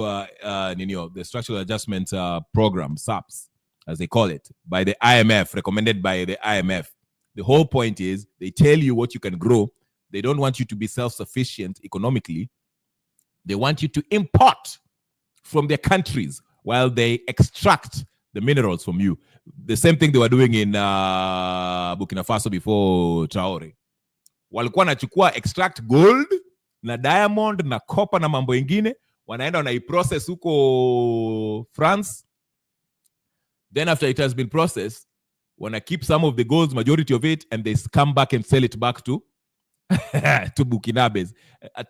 the Structural Adjustment Program, SAPS, as they call it, by the IMF, recommended by the IMF. The whole point is they tell you what you can grow. They don't want you to be self-sufficient economically. They want you to import from their countries while they extract the minerals from you. The same thing they were doing in Burkina Faso before Traore. Walikuwa nachukua extract gold na diamond na copper na mambo ingine, wanaenda wanaiprocess huko France. Then after it has been processed, wanna keep some of the gold, majority of it, and they come back and sell it back to to Burkinabes.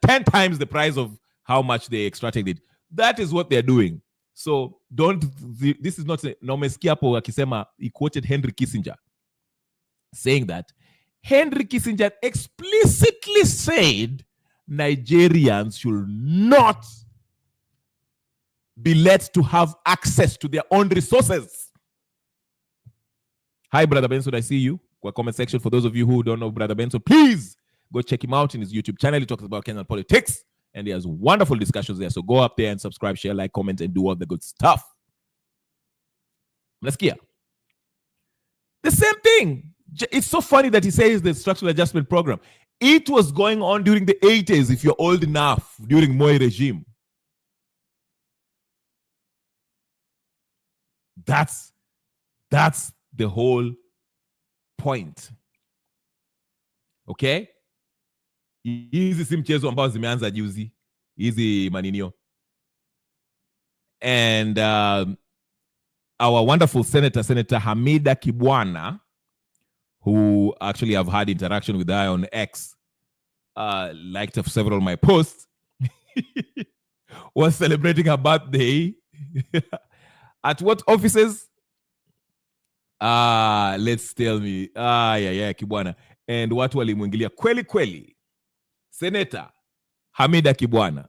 10 times the price of how much they extracted it. That is what they're doing. So this is not, nomesikia hapo akisema, he quoted Henry Kissinger saying that Henry Kissinger explicitly said Nigerians should not be let to have access to their own resources. Hi, Brother Benson, I see you. Comment section. For those of you who don't know Brother Benson, please go check him out in his YouTube channel. He talks about Kenyan politics, and he has wonderful discussions there. So go up there and subscribe, share, like, comment, and do all the good stuff. Let's get the same thing. It's so funny that he says the structural adjustment program. It was going on during the 80s, if you're old enough, during Moi regime. That's the whole point. Okay? Hizi si mchezo ambao zimeanza juzi. Hizi maninio. And our wonderful Senator Hamida Kibwana, who actually I've had interaction with her on X, liked several of my posts, was celebrating her birthday at what offices? Let's tell me. Kibwana. And watu walimwingilia kweli kweli. Senator Hamida Kibwana.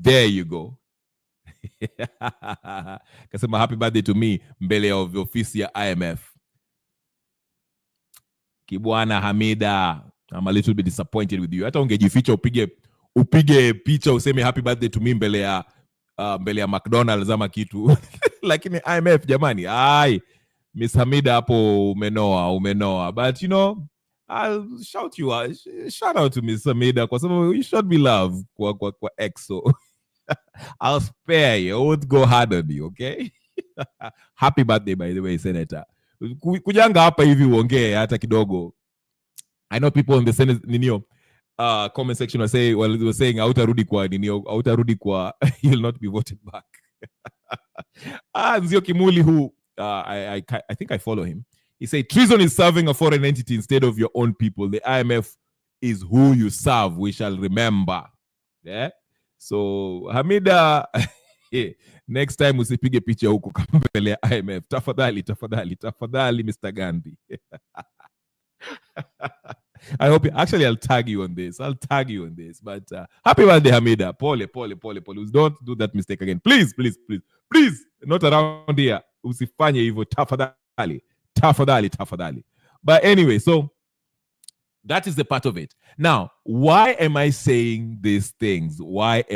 There you go. Kasema happy birthday to me mbele ya ofisi ya IMF. Kibwana Hamida, I'm a little bit disappointed with you. Hata ungejificha upige picha useme happy birthday to me mbele ya McDonald's ama kitu. Lakini IMF jamani, Miss Hamida hapo umenoa. But you know, I'll shout you out. Shout out to Miss Hamida kwa sababu you should be loved kwa EXO. I'll spare you. I won't go hard on you, okay? Happy birthday, by the way, Senator. Kujanga hapa hivi uongee hata kidogo. I know people in the Senate comment section were saying hautarudi kwa you'll not be voted back. Nzio Kimuli, who I think I follow him. He said treason is serving a foreign entity instead of your own people. The IMF is who you serve. We shall remember. Yeah. So Hamida, next time usipige picha huko kama mbele ya IMF. Tafadhali Mr. Gandhi. I hope I'll tag you on this. But happy birthday, Hamida. Pole. Don't do that mistake again. Please. Not around here. Usifanye hivyo. Tafadhali. But anyway, so that is the part of it. Now, why am I saying these things? Let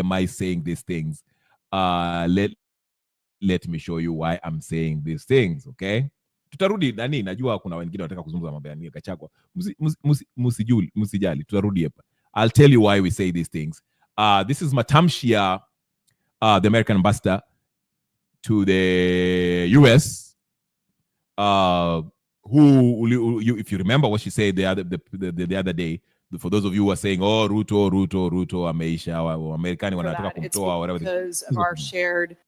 me show you why I'm saying these things, okay? Tutarudi najua kuna wengine wanataka kuzungumza mambo ya Gachagua. Msijali, tutarudi hapa. I'll tell you why we say these things. This is Matamshia, the American ambassador to the US, who if you remember what she said the other day, for those of you who are saying, oh, Ruto ameisha, Amerikani wanataka kumtoa, whatever. Because of our shared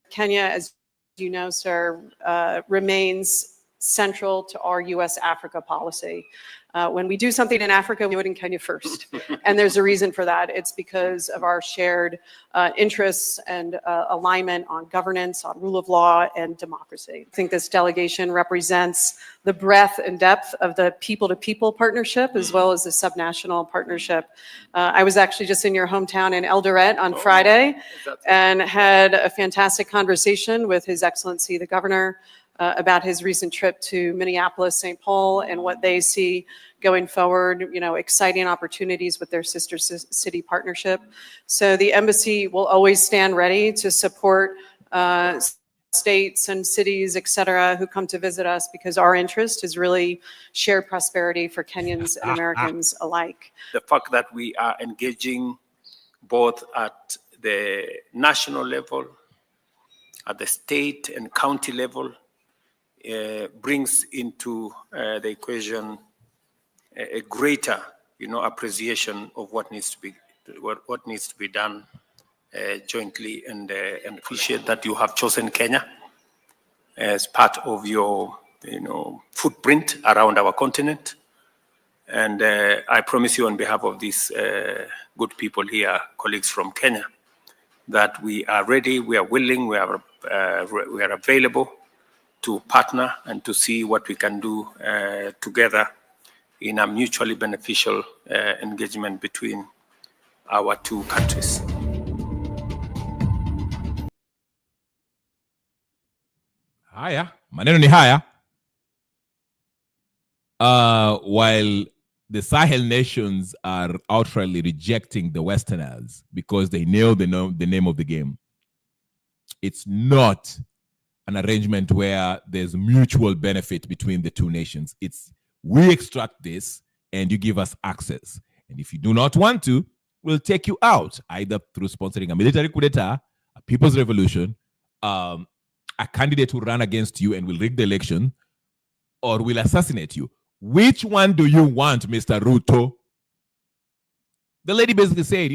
Kenya, as you know, sir, remains central to our U.S.-Africa policy. When we do something in Africa, we do it in Kenya first. And there's a reason for that. It's because of our shared interests and alignment on governance, on rule of law, and democracy. I think this delegation represents the breadth and depth of the people-to-people partnership, as well as the subnational partnership. I was actually just in your hometown in Eldoret on Friday and had a fantastic conversation with His Excellency, the Governor, about his recent trip to Minneapolis, St. Paul, and what they see going forward, exciting opportunities with their sister city partnership. So the embassy will always stand ready to support states and cities, et cetera, who come to visit us, because our interest is really shared prosperity for Kenyans and Americans alike. The fact that we are engaging both at the national level, at the state and county level, brings into the equation a greater, appreciation of what needs to be done jointly, and appreciate that you have chosen Kenya as part of your, footprint around our continent. And I promise you, on behalf of these good people here, colleagues from Kenya, that we are ready, we are willing, we are available to partner and to see what we can do together in a mutually beneficial engagement between our two countries. Haya, maneno ni haya. While the Sahel nations are outrightly rejecting the Westerners because they know the name of the game, it's not an arrangement where there's mutual benefit between the two nations. It's we extract this and you give us access. And if you do not want to, we'll take you out, either through sponsoring a military coup d'etat, a people's revolution, a candidate who run against you and will rig the election, or will assassinate you. Which one do you want, Mr. Ruto? The lady basically said,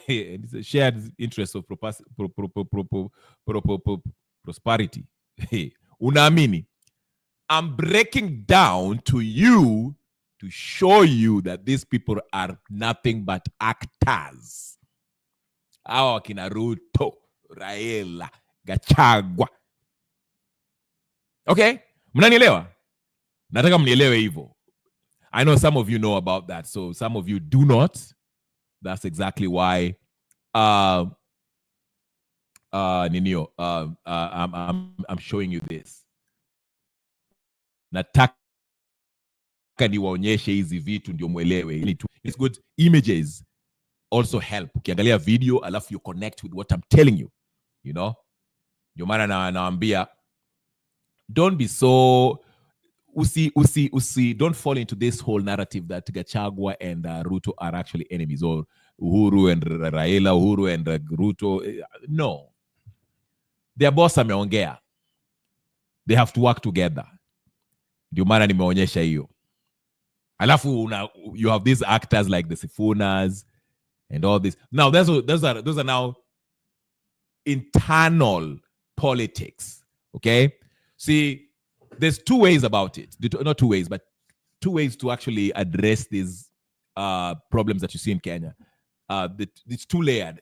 it's a shared interest of prosperity. Unaamini? I'm breaking down to you to show you that these people are nothing but actors. Hawa kina Ruto, Raila, Gachagua. Okay? Mnanielewa? Nataka mnielewe hivyo. I know some of you know about that, so some of you do not. That's exactly why I'm showing you this. Nataka niwaonyeshe hizi vitu ndio muelewe. It's good. Images also help. Ukiangalia video alafu you connect with what I'm telling you. Ndio maana naambia, don't be so don't fall into this whole narrative that Gachagua and Ruto are actually enemies, or Uhuru and Raila, Uhuru and Ruto. No. Their boss ameongea. They have to work together. Ndio maana nimeonyesha hiyo. Alafu you have these actors like the Sifunas and all this. Now those are now internal politics. Okay? See, there's two ways about it. Not two ways, but two ways to actually address these problems that you see in Kenya. It's two-layered.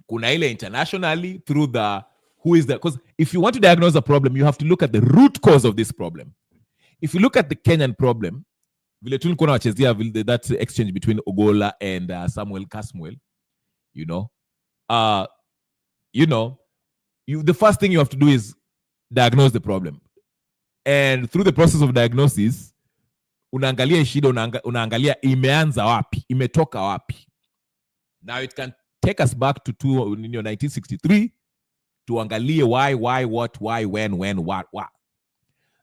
Kuna ile internationally through because if you want to diagnose a problem, you have to look at the root cause of this problem. If you look at the Kenyan problem, that exchange between Ogola and Samuel Kasmuel, the first thing you have to do is diagnose the problem. And through the process of diagnosis, unaangalia shida, unaangalia imeanza wapi, imetoka wapi. Now it can take us back to 1963 to angalie why, what, why, when, what.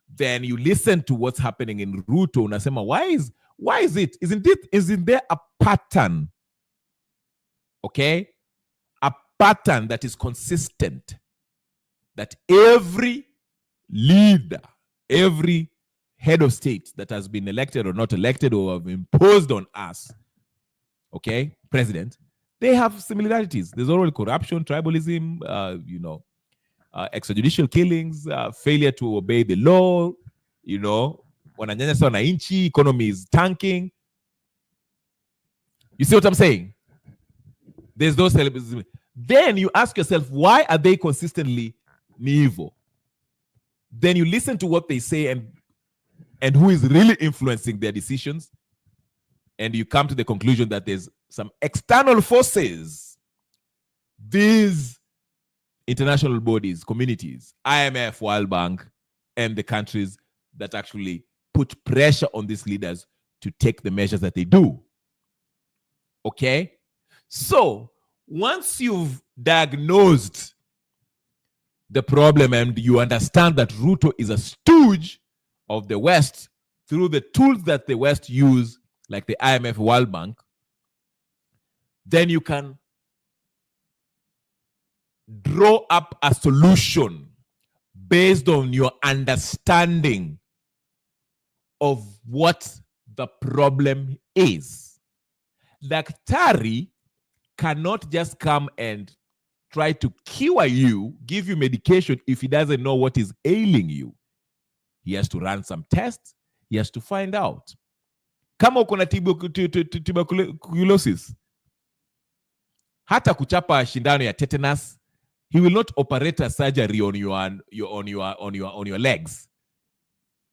Then you listen to what's happening in Ruto, unasema, Why is it? Isn't there a pattern? Okay? A pattern that is consistent, that every leader, every head of state that has been elected or not elected or have imposed on us, okay, president, they have similarities. There's already corruption, tribalism, extrajudicial killings, failure to obey the law, wananyanyasa wananchi, economy is tanking. You see what I'm saying? There's those elements. Then you ask yourself, why are they consistently evil? Then you listen to what they say and who is really influencing their decisions, and you come to the conclusion that there's some external forces, these international bodies, communities, IMF, World Bank, and the countries that actually put pressure on these leaders to take the measures that they do. Okay? So, once you've diagnosed the problem and you understand that Ruto is a stooge of the West through the tools that the West use, like the IMF, World Bank, then you can draw up a solution based on your understanding of what the problem is. Daktari cannot just come and try to cure you, give you medication if he doesn't know what is ailing you. He has to run some tests. He has to find out. Kama uko na tuberculosis, hata kuchapa shindano ya tetanus, he will not operate a surgery on your legs.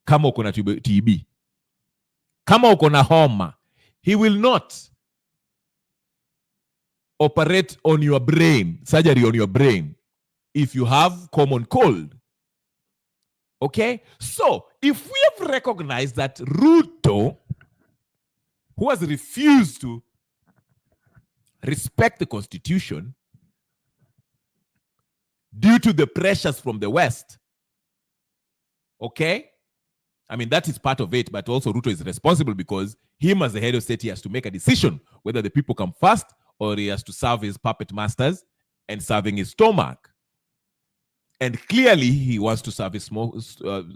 Kama uko na TB. Kama uko na homa, he will not operate on your brain, surgery on your brain, if you have common cold. Okay? So, if we have recognized that Ruto, who has refused to respect the Constitution due to the pressures from the West, okay? I mean, that is part of it, but also Ruto is responsible because him as the head of state, he has to make a decision whether the people come first or he has to serve his puppet masters and serving his stomach. And clearly, he wants to serve his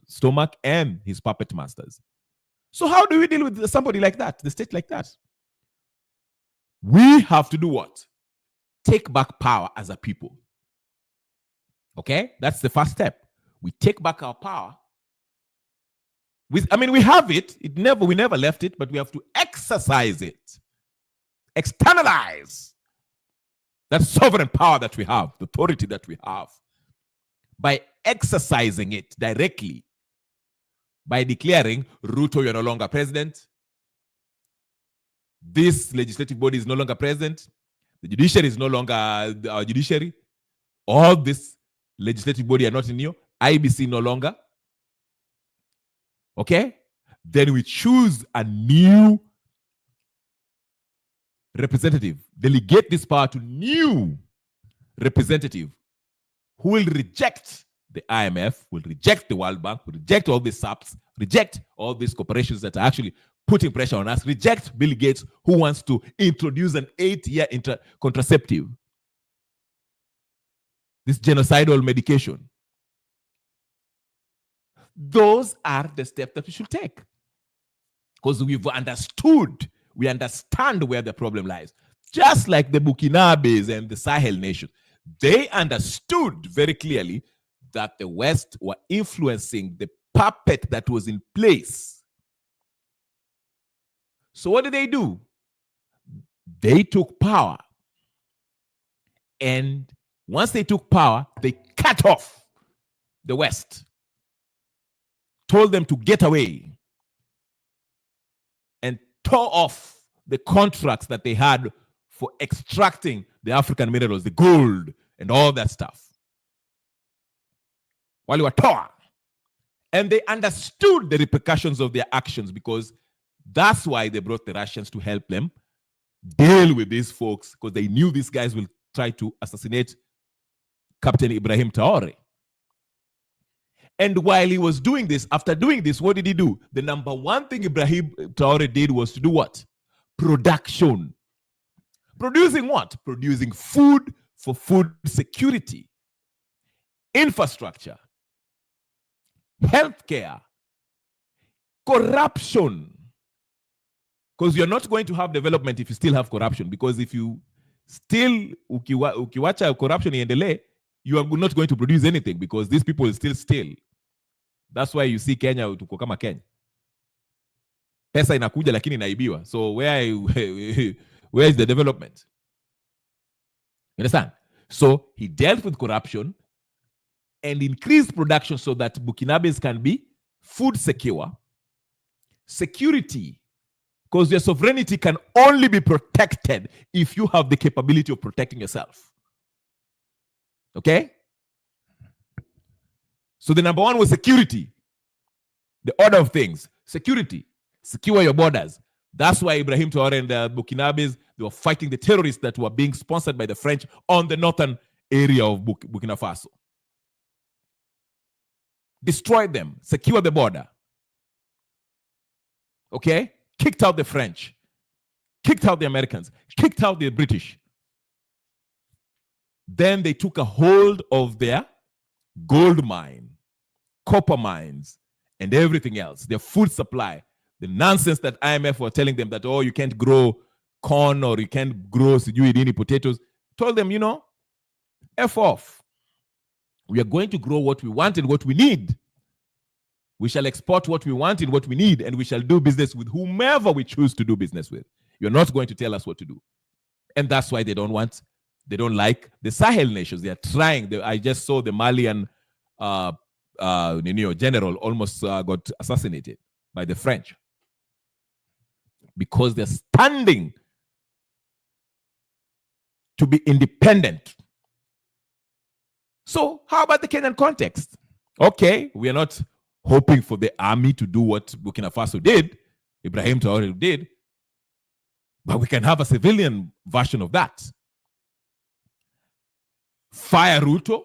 stomach and his puppet masters. So how do we deal with somebody like that, the state like that? We have to do what? Take back power as a people. Okay? That's the first step. We take back our power. We have it. We never left it, but we have to exercise it. Externalize that sovereign power that we have, the authority that we have, by exercising it directly, by declaring, Ruto, you're no longer president. This legislative body is no longer president. The judiciary is no longer our judiciary. All this legislative body are not in you. IBC no longer. Okay? Then we choose a new representative. Delegate this power to new representative who will reject the IMF, will reject the World Bank, will reject all these SAPs, reject all these corporations that are actually putting pressure on us, reject Bill Gates, who wants to introduce an 8-year contraceptive, this genocidal medication. Those are the steps that we should take. Because we understand where the problem lies. Just like the Burkinabes and the Sahel nation, they understood very clearly that the West were influencing the puppet that was in place. So what did they do? They took power. And once they took power, they cut off the West. Told them to get away. And tore off the contracts that they had for extracting the African minerals, the gold, and all that stuff. While they were tore. And they understood the repercussions of their actions, because that's why they brought the Russians to help them deal with these folks, because they knew these guys will try to assassinate Captain Ibrahim Traore. And while he was doing this, after doing this, what did he do? The number one thing Ibrahim Traore did was to do what? Production. Producing what? Producing food for food security, infrastructure, healthcare, corruption. Because you're not going to have development if you still have corruption. Because if you still, ukiwacha corruption iendelee, you are not going to produce anything because these people will still steal. That's why you see Kenya, tuko kama Kenya. Pesa inakuja lakini inaibiwa. So where is the development? You understand? So he dealt with corruption and increased production so that Burkinabes can be food secure. Security, because your sovereignty can only be protected if you have the capability of protecting yourself. Okay? So the number one was security. The order of things. Security. Secure your borders. That's why Ibrahim Traore and the Burkinabes, they were fighting the terrorists that were being sponsored by the French on the northern area of Burkina Faso. Destroyed them. Secure the border. Okay? Kicked out the French. Kicked out the Americans. Kicked out the British. Then they took a hold of their gold mine, copper mines, and everything else, their food supply. The nonsense that IMF were telling them that, oh, you can't grow corn or you can't grow potatoes. Told them, F off. We are going to grow what we want and what we need. We shall export what we want and what we need, and we shall do business with whomever we choose to do business with. You're not going to tell us what to do. And that's why they don't like the Sahel nations. They are trying. I just saw the Malian general almost got assassinated by the French because they're standing to be independent. So how about the Kenyan context? Okay, we are not hoping for the army to do what Burkina Faso did, Ibrahim Traore did, but we can have a civilian version of that. Fire Ruto,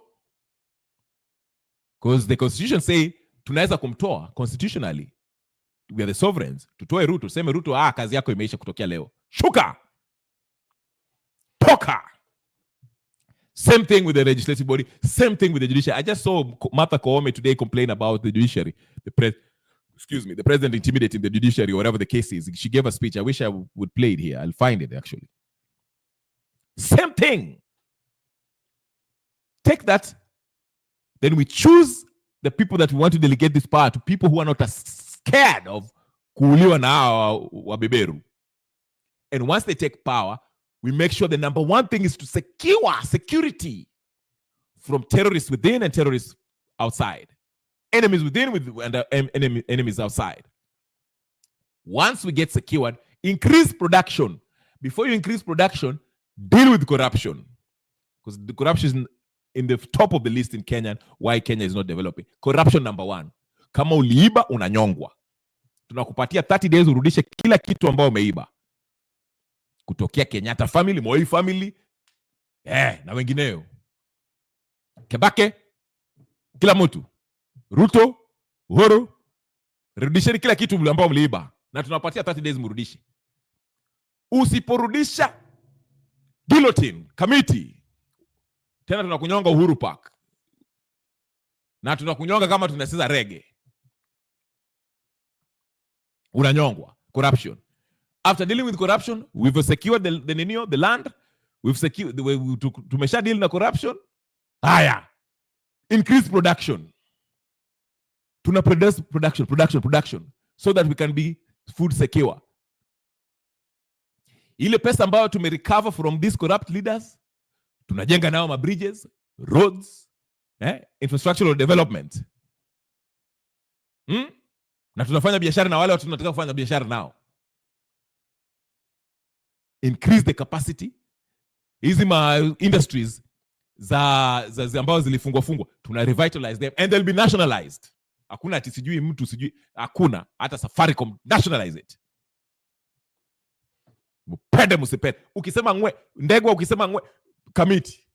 because the constitution say tunaweza kumtoa constitutionally. We are the sovereigns. Tutoe Ruto, seme Ruto, kazi yako imeisha kutokea leo. Shuka! Toka! Same thing with the legislative body. Same thing with the judiciary. I just saw Martha Koome today complain about the judiciary. The president intimidating the judiciary, or whatever the case is. She gave a speech. I wish I would play it here. I'll find it, actually. Same thing. Take that. Then we choose the people that we want to delegate this power to, people who are not as scared of kuuliwa na wabeberu. And once they take power, we make sure the number one thing is to secure security from terrorists within and terrorists outside. Enemies within and enemies outside. Once we get secured, increase production. Before you increase production, deal with corruption. Because the corruption is in the top of the list in Kenya, why Kenya is not developing. Corruption number one. Kama uliiba, unanyongwa. Tunakupatia 30 days urudishe kila kitu ambao umeiba. Kutokea Kenyatta family, Moi family, na wengineo. Kebake, kila mtu. Ruto, Uhuru, rudisheni kila kitu ambao mliiba. Na tunapatia 30 days murudishe. Usiporudisha, guillotine, committee. Tena tunakunyonga Uhuru Park. Na tunakunyonga kama tunacheza reggae. Unanyongwa. Corruption. After dealing with corruption, we've secured the land. We've secured tumesha deal na corruption. Haya. Increase production. Tuna production so that we can be food secure. Ile pesa ambayo tumerecover from these corrupt leaders, tunajenga nao ma bridges, roads, infrastructural development. Na tunafanya biashara na wale watu tunataka kufanya biashara nao. Increase the capacity. Hizi ma industries za ambao zilifungwa tuna revitalize them and they'll be nationalized. Hakuna ati sijui mtu sijui, hakuna hata Safaricom nationalize it. Mpende msipende. Ukisema ngwe ndegwa, ukisema ngwe committee.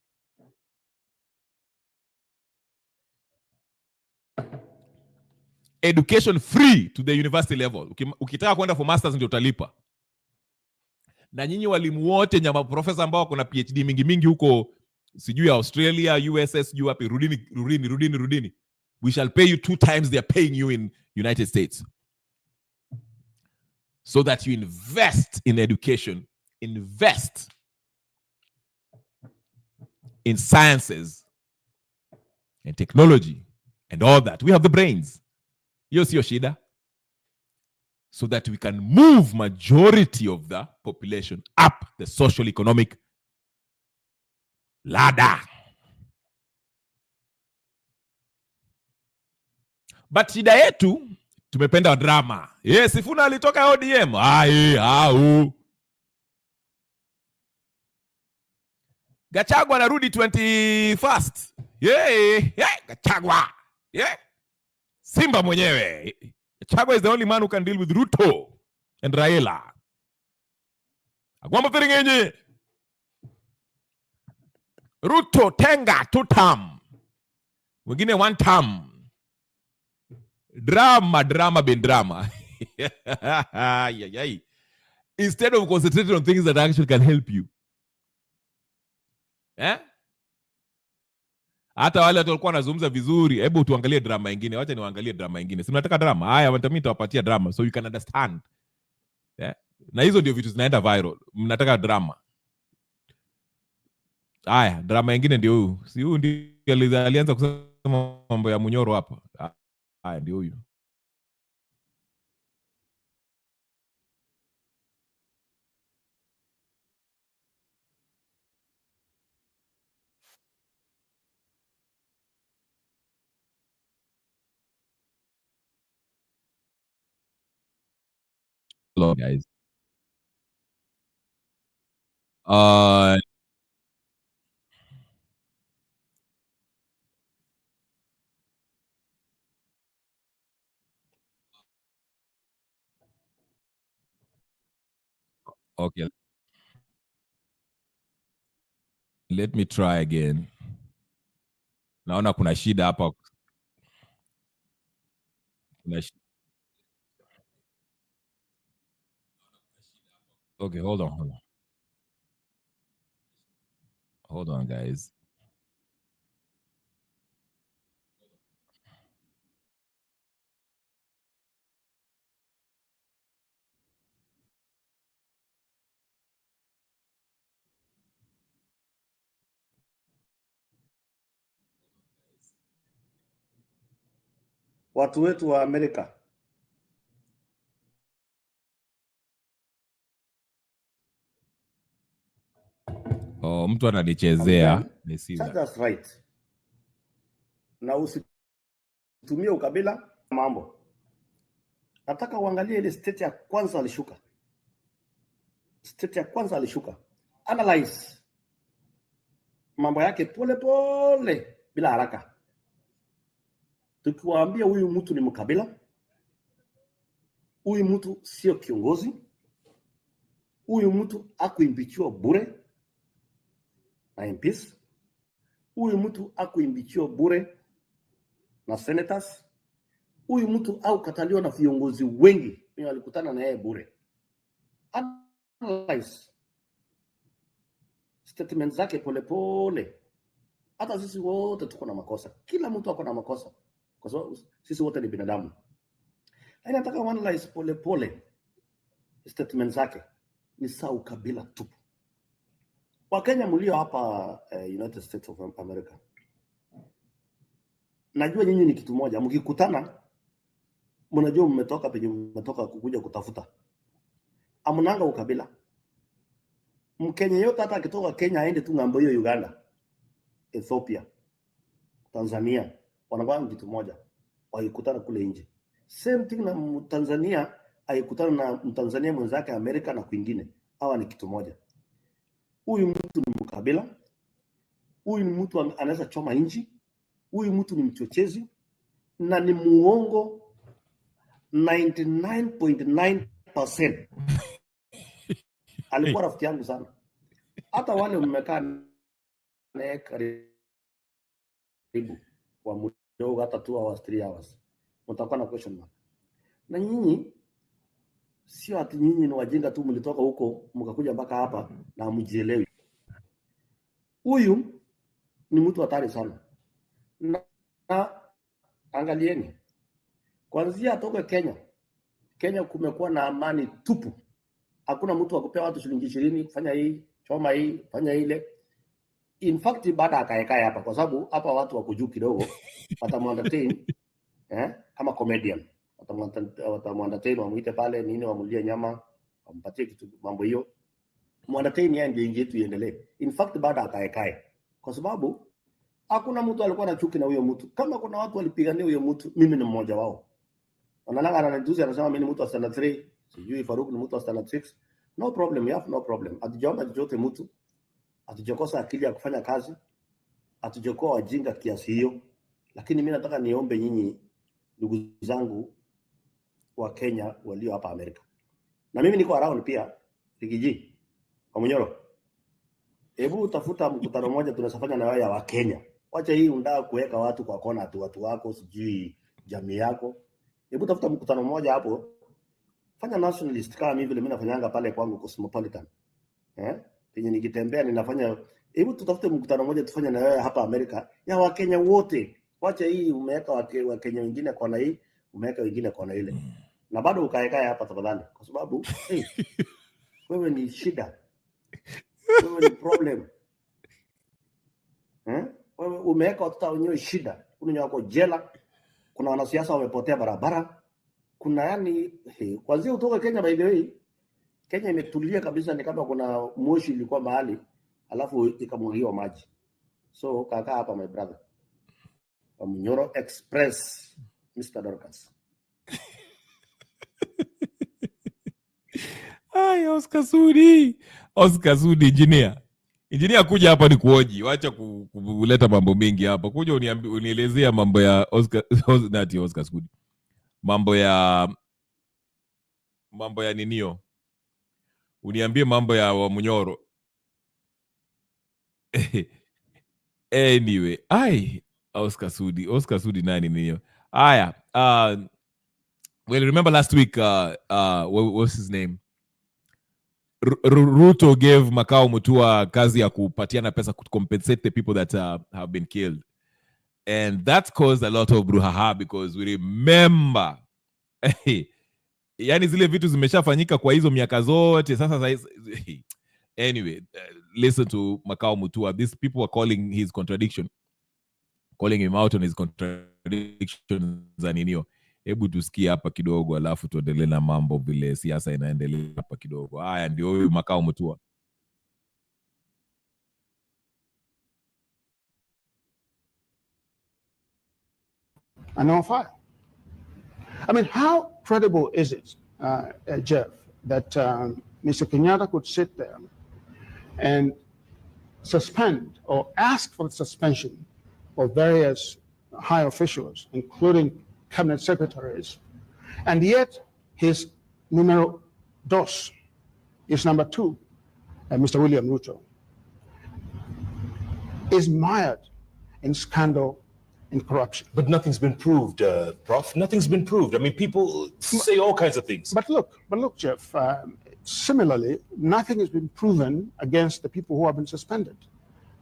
education free to the university level. Ukitaka kwenda for masters ndio utalipa. Na nyinyi walimu wote nyama profesa ambao kuna PhD mingi huko sijui Australia, USS, sijui wapi, rudini. We shall pay you 2 times they are paying you in United States. So that you invest in education, invest in sciences and technology and all that. We have the brains. Sio shida. So that we can move majority of the population up the social economic ladder. But shida yetu tumependa drama. Sifuna alitoka ODM. Gachagua anarudi 21st. Gachagua. Simba mwenyewe. Gachagua is the only man who can deal with Ruto and Raila. Agwambo Thiringenye. Ruto Tenga 2 term. Wengine 1 term. Drama ben drama. Instead of concentrating on things that actually can help you. Hata wale watu walikuwa wanazungumza vizuri, hebu tuangalie drama nyingine. Wacha niwaangalie drama nyingine. Si mnataka drama? Haya, mimi nitawapatia drama so you can understand. Na hizo ndio vitu zinaenda viral. Mnataka drama. Haya, drama nyingine ndio huyu. Si huyu ndio alianza kusema mambo ya Munyoro hapa. Haya ndio huyu. Hello guys. Okay. Let me try again. Naona kuna shida hapa. Okay, hold on. Hold on, guys. Watu wetu wa Amerika. Mtu ananichezea. That's right. Na usitumie ukabila mambo. Nataka uangalie ile state ya kwanza alishuka. Analyze mambo yake pole bila haraka. Tukiwaambia huyu mtu ni mkabila, huyu mtu sio kiongozi, huyu mtu akuimbichiwa bure na MPs, huyu mtu akuimbichiwa bure na senators, huyu mtu au kataliwa na viongozi wengi wenye walikutana na yeye bure. Analyze statement zake pole. Hata sisi wote tuko na makosa. Kila mtu ako na makosa. Kwa sababu sisi wote ni binadamu. Lakini nataka analyze pole statement zake ni sawa ukabila tupu. Wakenya mlio hapa United States of America. Najua nyinyi ni kitu moja. Mkikutana mnajua mmetoka penye mmetoka kukuja kutafuta. Amunanga ukabila. Mkenya yote hata akitoka Kenya aende tu ngambo hiyo Uganda, Ethiopia, Tanzania, wanakuwa kitu moja. Waikutana kule nje. Same thing na Tanzania aikutana na Mtanzania mwenzake Amerika na kwingine. Hawa ni kitu moja. Huyu mtu ni mkabila. Huyu ni mtu anaweza choma nchi. Huyu mtu ni mchochezi na ni muongo 99.9%. Alikuwa rafiki yangu sana. Hata wale mmekaa naye karibu kwa muda hata 2 hours 3 hours. mtakuwa na question mark. Na nyinyi sio ati nyinyi ni wajinga tu mlitoka huko mkakuja mpaka hapa na mjielewi. Huyu ni mtu hatari sana. Na angalieni. Kuanzia atoke Kenya kumekuwa na amani tupu. Hakuna mtu akupea watu shilingi 20 fanya hii, choma hii, fanya ile. In fact baada akaekae hapa kwa sababu hapa watu wako juu kidogo watamwandatain kama comedian. Watamwandatain wamuite pale nini wamulie nyama, wampatie kitu mambo hiyo. Mwandatain yeye ndio ingie tu iendelee. In fact baada akaekae kwa sababu hakuna mtu alikuwa na chuki na huyo mtu. Kama kuna watu walipigania huyo mtu, mimi ni mmoja wao. Wanalanga ananijuzi anasema mimi ni mtu wa standard 3, sijui Faruk ni mtu wa standard 6. No problem, you have no problem. Hatujaona chochote mtu. Hatujakosa akili ya kufanya kazi. Hatujakuwa wajinga kiasi hiyo. Lakini mimi nataka niombe nyinyi ndugu zangu wa Kenya walio hapa Amerika. Na mimi niko around pia Rigiji. Kwa Munyoro. Hebu utafuta mkutano mmoja tunasafanya na wao ya wa Kenya. Wacha hii undaa kuweka watu kwa kona tu watu wako sijui jamii yako. Hebu tafuta mkutano mmoja hapo. Fanya nationalist kama mimi vile mimi nafanyanga pale kwangu Cosmopolitan. Penye nikitembea ninafanya hebu tutafute mkutano mmoja tufanye na wewe hapa Amerika ya Wakenya wote. Wacha hii umeweka Wakenya wengine kona hii, umeweka wengine kona ile. Na bado ukaekae hapa tafadhali kwa sababu wewe ni shida. Wewe ni problem. Wewe umeweka watoto wenyewe shida. Kuna wako jela. Kuna wanasiasa wamepotea barabara. Kuna yani kwanza utoka Kenya by the way. Kenya imetulia kabisa ni kama kuna moshi ilikuwa mahali alafu ikamwagiwa maji. So kaka hapa my brother. Munyoro Express Mr. Dorcas. Ay, Oscar Sudi engineer. Engineer kuja hapa ni kuoji. Wacha kuleta mambo mengi hapa. Kuja unielezea mambo ya Oscar Sudi. Mambo ya ninio. Uniambie mambo ya wa Munyoro. Anyway, Oscar Sudi nani ninio. Aya, well, remember last week what was his name? Ruto gave Makao Mutua kazi ya kupatiana pesa to compensate the people that have been killed. And that caused a lot of brouhaha because we remember yani zile vitu zimeshafanyika kwa hizo miaka zote sasa anyway, listen to Makao Mutua. These people are calling him out on his contradictions za ninio. Hebu tusikie hapa kidogo alafu tuendelee na mambo vile siasa inaendelea hapa kidogo. Haya ndio huyu Makao Mutua. And on fire. I mean, how credible is it, Jeff, that Mr. Kenyatta could sit there and suspend or ask for the suspension of various high officials, including cabinet secretaries, and yet his numero dos is number 2, Mr. William Ruto, is mired in scandal and corruption. But nothing's been proved, Prof. Nothing's been proved. I mean, people say all kinds of things. But look, Jeff, similarly, nothing has been proven against the people who have been suspended.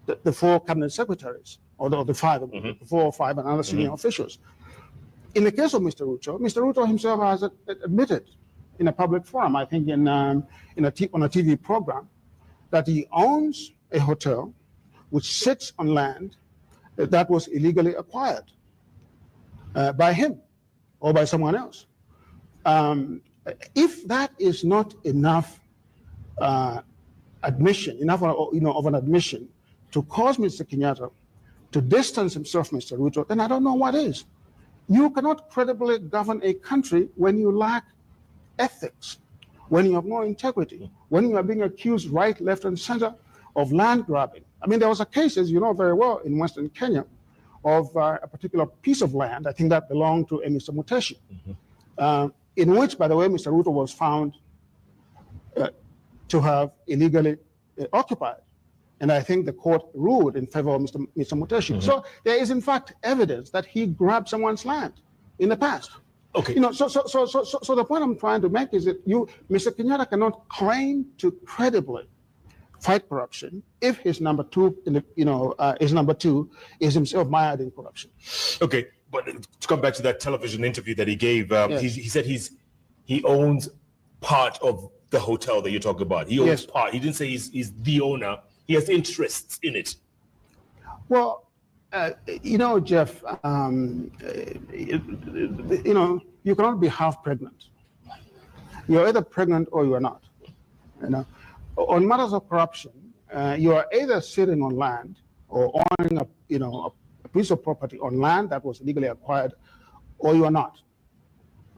The 4 cabinet secretaries, or the 5, 4 or 5 and other senior officials. In the case of Mr. Ruto himself has admitted in a public forum, I think on a TV program, that he owns a hotel which sits on land that was illegally acquired by him or by someone else. If that is not enough admission, of an admission to cause Mr. Kenyatta to distance himself from Mr. Ruto, then I don't know what is. You cannot credibly govern a country when you lack ethics, when you have no integrity, when you are being accused right, left, and center of land grabbing. I mean, there was a case, as you know very well, in Western Kenya of a particular piece of land, I think that belonged to a Mr. Muteshi, in which, by the way, Mr. Ruto was found to have illegally occupied. And I think the court ruled in favor of Mr. Muteshi. So there is, in fact, evidence that he grabbed someone's land. in the past. Okay. You know, so the point I'm trying to make is that Mr. Kenyatta cannot claim to credibly fight corruption if his number two, his number two is himself mired in corruption. Okay, but to come back to that television interview that he gave, Yes. he said he owns part of the hotel that you're talking about. He owns Yes. part. He didn't say he's the owner. He has interests in it. Well, Jeff, you cannot be half pregnant. You're either pregnant or you are not. On matters of corruption, you are either sitting on land or owning a piece of property on land that was legally acquired, or you are not.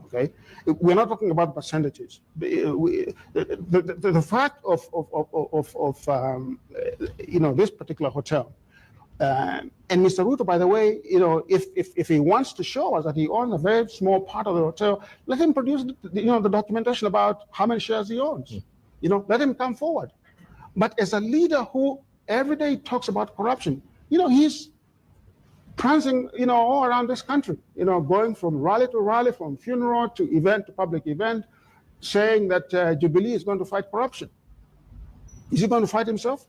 Okay, we're not talking about percentages. The fact of this particular hotel. And Mr. Ruto, by the way, if he wants to show us that he owns a very small part of the hotel, let him produce the documentation about how many shares he owns. Let him come forward. But as a leader who every day talks about corruption, he's prancing, all around this country, going from rally to rally, from funeral to event to public event, saying that Jubilee is going to fight corruption. Is he going to fight himself?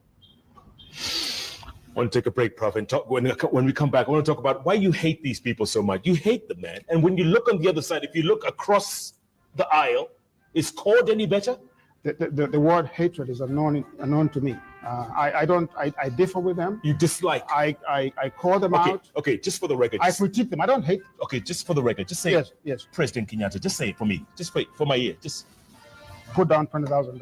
I want to take a break, Prof, and talk. When we come back, I want to talk about why you hate these people so much. You hate them, man. And when you look on the other side, if you look across the aisle, is CORD any better? The word hatred is unknown to me. I differ with them. You dislike? I call them out. Okay, just for the record. I critique them. I don't hate them. Okay, just for the record, just say yes. President Kenyatta, just say it for me. Just for my ear. Just put down $20,000.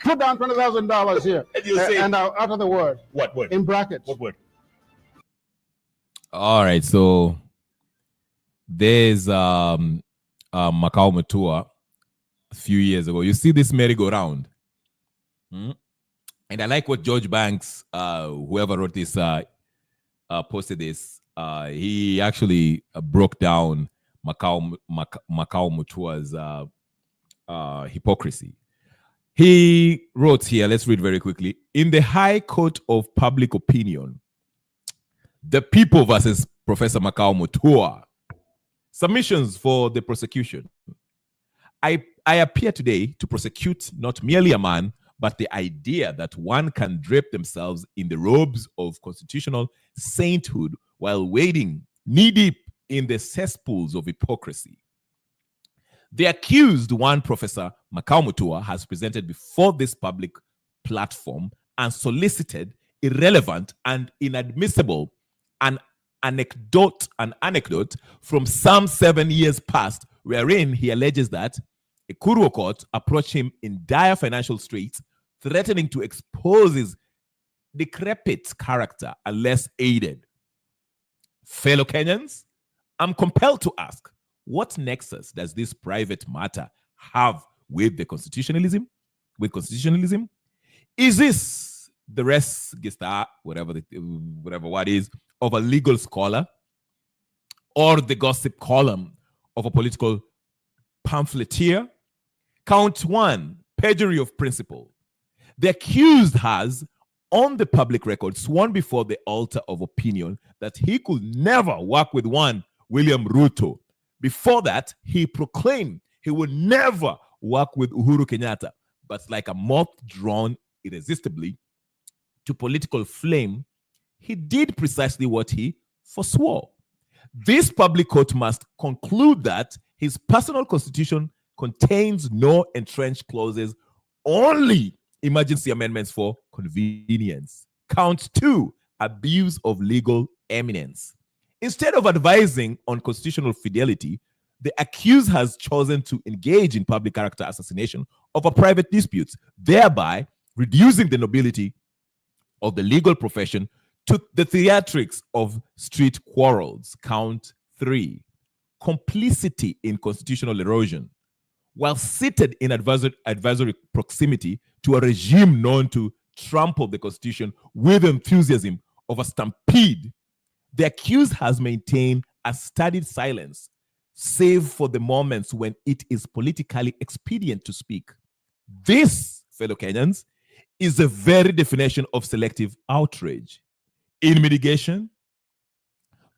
Put down $20,000 here. And you'll say, and out of the word. What word? In brackets. What word? All right, so there's Macau Mutua a few years ago. You see this merry-go-round? And I like what George Banks, whoever wrote this, posted this. He actually broke down Macau Mutua's hypocrisy. He wrote here, let's read very quickly. In the High Court of Public Opinion, the people versus Professor Macau Mutua. Submissions for the prosecution. I appear today to prosecute not merely a man, but the idea that one can drape themselves in the robes of constitutional sainthood while wading knee-deep in the cesspools of hypocrisy. The accused, one Professor Macau Mutua, has presented before this public platform and solicited irrelevant and inadmissible an anecdote from some 7 years past, wherein he alleges that a Kuru court approached him in dire financial straits, threatening to expose his decrepit character unless aided. Fellow Kenyans, I'm compelled to ask, what nexus does this private matter have with the constitutionalism? Is this the res gesta, whatever what is, of a legal scholar, or the gossip column of a political pamphleteer? Count one, perjury of principle. The accused has, on the public record, sworn before the altar of opinion that he could never work with one William Ruto. Before that, he proclaimed he would never work with Uhuru Kenyatta. But like a moth drawn irresistibly to political flame, he did precisely what he forswore. This public court must conclude that his personal constitution contains no entrenched clauses, only emergency amendments for convenience. Count two, abuse of legal eminence. Instead of advising on constitutional fidelity, the accused has chosen to engage in public character assassination of a private dispute, thereby reducing the nobility of the legal profession to the theatrics of street quarrels. Count three, complicity in constitutional erosion. While seated in advisory proximity to a regime known to trample the constitution with enthusiasm of a stampede, the accused has maintained a studied silence, save for the moments when it is politically expedient to speak. This, fellow Kenyans, is the very definition of selective outrage. In mitigation,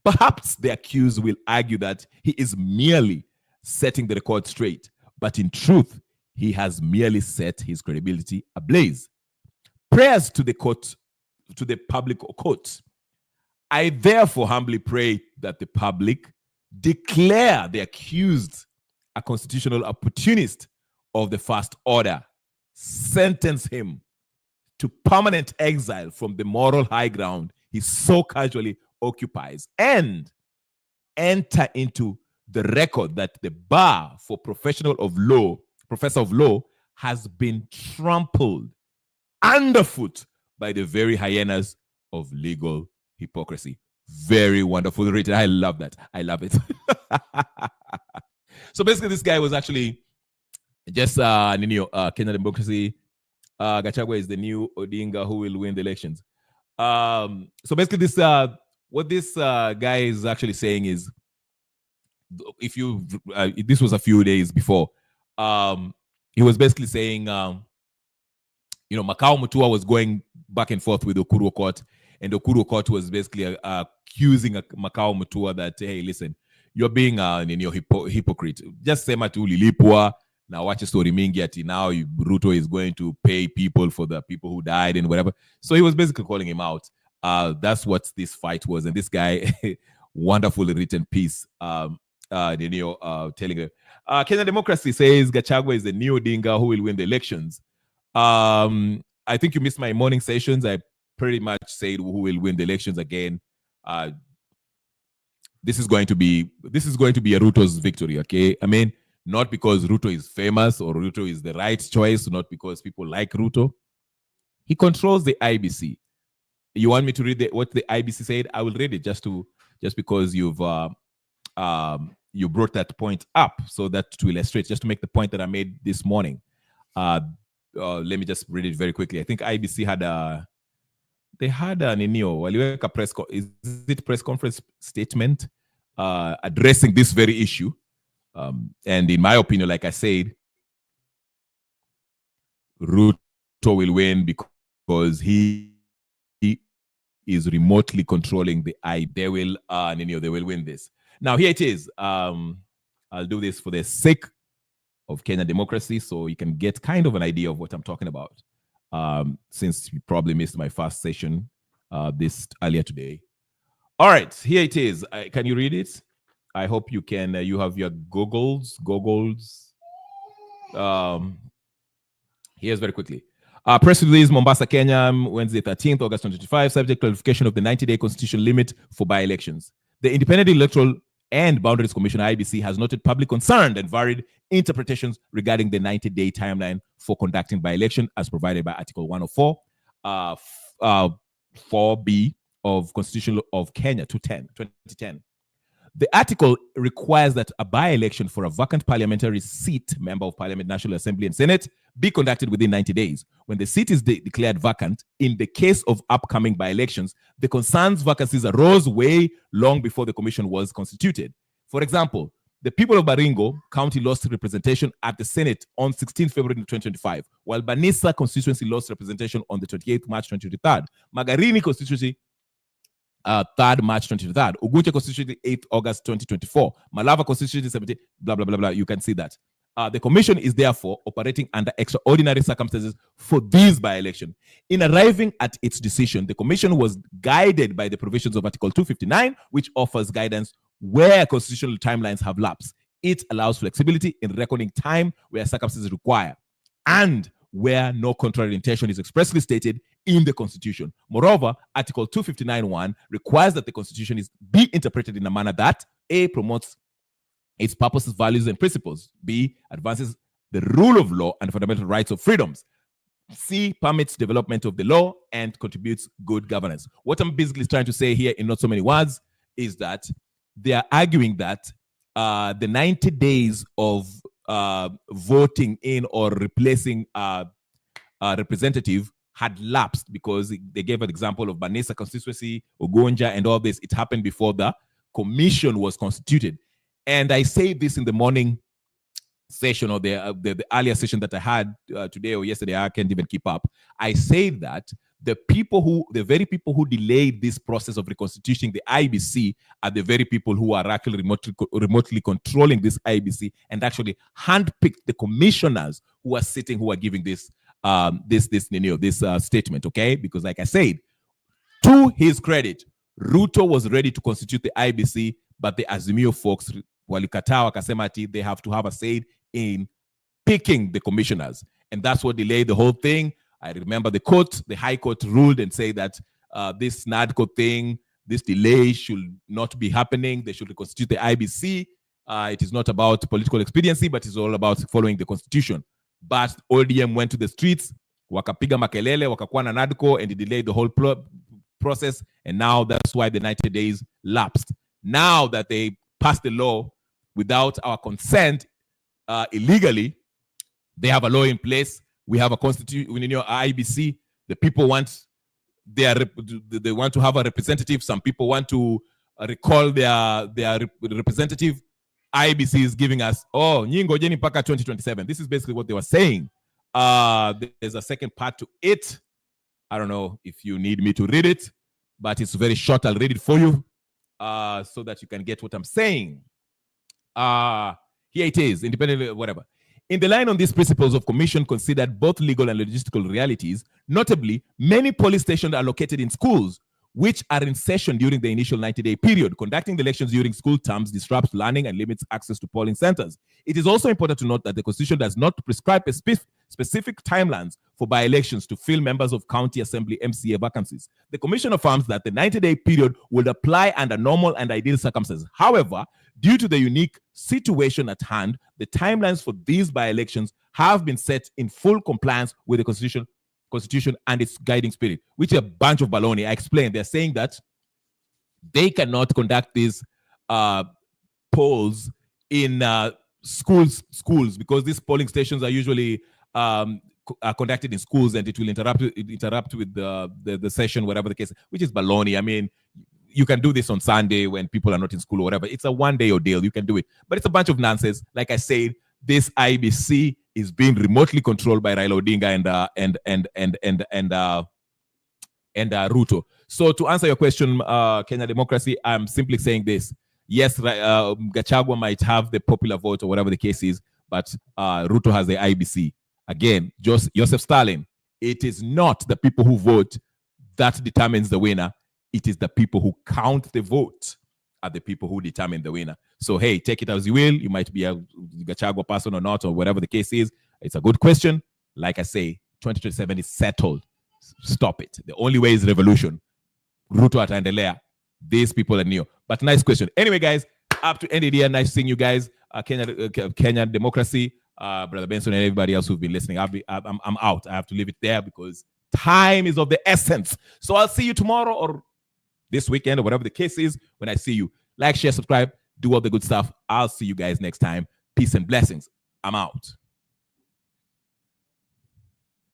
Perhaps the accused will argue that he is merely setting the record straight, but in truth, he has merely set his credibility ablaze. Prayers to the court, to the public court. I therefore humbly pray that the public declare the accused a constitutional opportunist of the first order, sentence him to permanent exile from the moral high ground he so casually occupies, and enter into the record that the bar for professional of law, professor of law, has been trampled underfoot by the very hyenas of legal hypocrisy. Very wonderful written. I love that. I love it. So basically, this guy was actually just Kenya democracy. Gachagua is the new Odinga who will win the elections. So basically, this what this guy is actually saying is, if you this was a few days before, he was basically saying, Makau Mutua was going back and forth with Okuru Court, and Okuru Court was basically accusing Makau Mutua that, hey, listen, you're being hypocrite. Just sema tu lilipwa na wache story mingi ati now Ruto is going to pay people for the people who died and whatever. So he was basically calling him out. That's what this fight was, and this guy, wonderfully written piece, telling her, Kenya Democracy says Gachagua is the new Odinga who will win the elections. I think you missed my morning sessions. I pretty much said who will win the elections again. This is going to be a Ruto's victory, okay? I mean, not because Ruto is famous or Ruto is the right choice, not because people like Ruto. He controls the IBC. You want me to read what the IBC said? I will read it just because you brought that point up, so that to illustrate, just to make the point that I made this morning. Let me just read it very quickly. I think IBC had a press conference statement addressing this very issue. And in my opinion, like I said, Ruto will win because he is remotely controlling the eye. They will win this. Now here it is. I'll do this for the sake of Kenya democracy, so you can get kind of an idea of what I'm talking about. Since you probably missed my first session this earlier today. All right, here it is. Can you read it? I hope you can. You have your goggles. Here's very quickly. Press release, Mombasa, Kenya, Wednesday, 13th August 2025, subject clarification of the 90-day constitutional limit for by-elections. The Independent Electoral and Boundaries Commission, IBC, has noted public concern and varied interpretations regarding the 90-day timeline for conducting by-election as provided by Article 104, 4B of Constitution of Kenya 2010. The article requires that a by-election for a vacant parliamentary seat, Member of Parliament, National Assembly, and Senate, be conducted within 90 days. When the seat is declared vacant, in the case of upcoming by-elections, the concerned vacancies arose way long before the commission was constituted. For example, the people of Baringo County lost representation at the Senate on 16 February 2025, while Banisa constituency lost representation on the 28th March 2023. Magarini constituency 3rd March 2023. Ugunche constituency 8th August 2024. Malava constituency 17, blah, blah, blah, blah. You can see that. The commission is therefore operating under extraordinary circumstances for these by-election. In arriving at its decision, the commission was guided by the provisions of Article 259, which offers guidance where constitutional timelines have lapsed. It allows flexibility in reckoning time where circumstances require, and where no contrary intention is expressly stated in the Constitution. Moreover, Article 259(1) requires that the Constitution be interpreted in a manner that A, promotes its purposes, values, and principles, B, advances the rule of law and fundamental rights of freedoms, C, permits development of the law and contributes good governance. What I'm basically trying to say here in not so many words is that they are arguing that the 90 days of voting in or replacing a representative had lapsed because they gave an example of Banisa constituency, Ugunja, and all this. It happened before the commission was constituted. And I say this in the morning session or the earlier session that I had today or yesterday. I can't even keep up. I say that the very people who delayed this process of reconstituting the IBC are the very people who are actually remotely controlling this IBC and actually handpicked the commissioners who are giving this statement. Okay, because like I said, to his credit, Ruto was ready to constitute the IBC, but the Azimio folks walikataa wakasema ati they have to have a say in picking the commissioners, and that's what delayed the whole thing. I remember the High Court ruled and said that this NADCO thing, this delay should not be happening. They should reconstitute the IBC. It is not about political expediency, but it's all about following the constitution. But ODM went to the streets, wakapiga makelele, wakakuwa na NADCO, and it delayed the whole process. And now that's why the 90 days lapsed. Now that they passed the law without our consent, illegally, they have a law in place. We have a constitution, IBC. The people want they want to have a representative. Some people want to recall their representative. IBC is giving us, nyingo jeni paka 2027. This is basically what they were saying. There's a second part to it. I don't know if you need me to read it, but it's very short. I'll read it for you so that you can get what I'm saying. Here it is, independently, whatever. In the line on these principles of commission considered both legal and logistical realities, notably, many polling stations are located in schools, which are in session during the initial 90-day period. Conducting the elections during school terms disrupts learning and limits access to polling centers. It is also important to note that the Constitution does not prescribe specific timelines for by-elections to fill members of county assembly MCA vacancies. The Commission affirms that the 90-day period would apply under normal and ideal circumstances. However, due to the unique situation at hand, the timelines for these by-elections have been set in full compliance with the Constitution and its guiding spirit, which is a bunch of baloney. I explained. They're saying that they cannot conduct these polls in schools because these polling stations are usually are conducted in schools, and it will interrupt with the session, whatever the case, which is baloney. I mean, you can do this on Sunday when people are not in school or whatever. It's a one-day ordeal. You can do it, but it's a bunch of nonsense. Like I said, this IBC is being remotely controlled by Raila Odinga and Ruto. So to answer your question, Kenya Democracy, I'm simply saying this. Yes, Gachagua might have the popular vote or whatever the case is, but Ruto has the IBC. Again, Joseph Stalin, it is not the people who vote that determines the winner. It is the people who count the vote are the people who determine the winner. So, hey, take it as you will. You might be a Gachagua person or not, or whatever the case is. It's a good question. Like I say, 2027 is settled. Stop it. The only way is revolution. Ruto ataendelea. These people are new. But nice question. Anyway, guys, up to end of the year. Nice seeing you guys. Kenya Democracy, Brother Benson, and everybody else who've been listening. I'm out. I have to leave it there because time is of the essence. So I'll see you tomorrow or this weekend or whatever the case is when I see you. Like, share, subscribe, do all the good stuff. I'll see you guys next time. Peace and blessings. I'm out.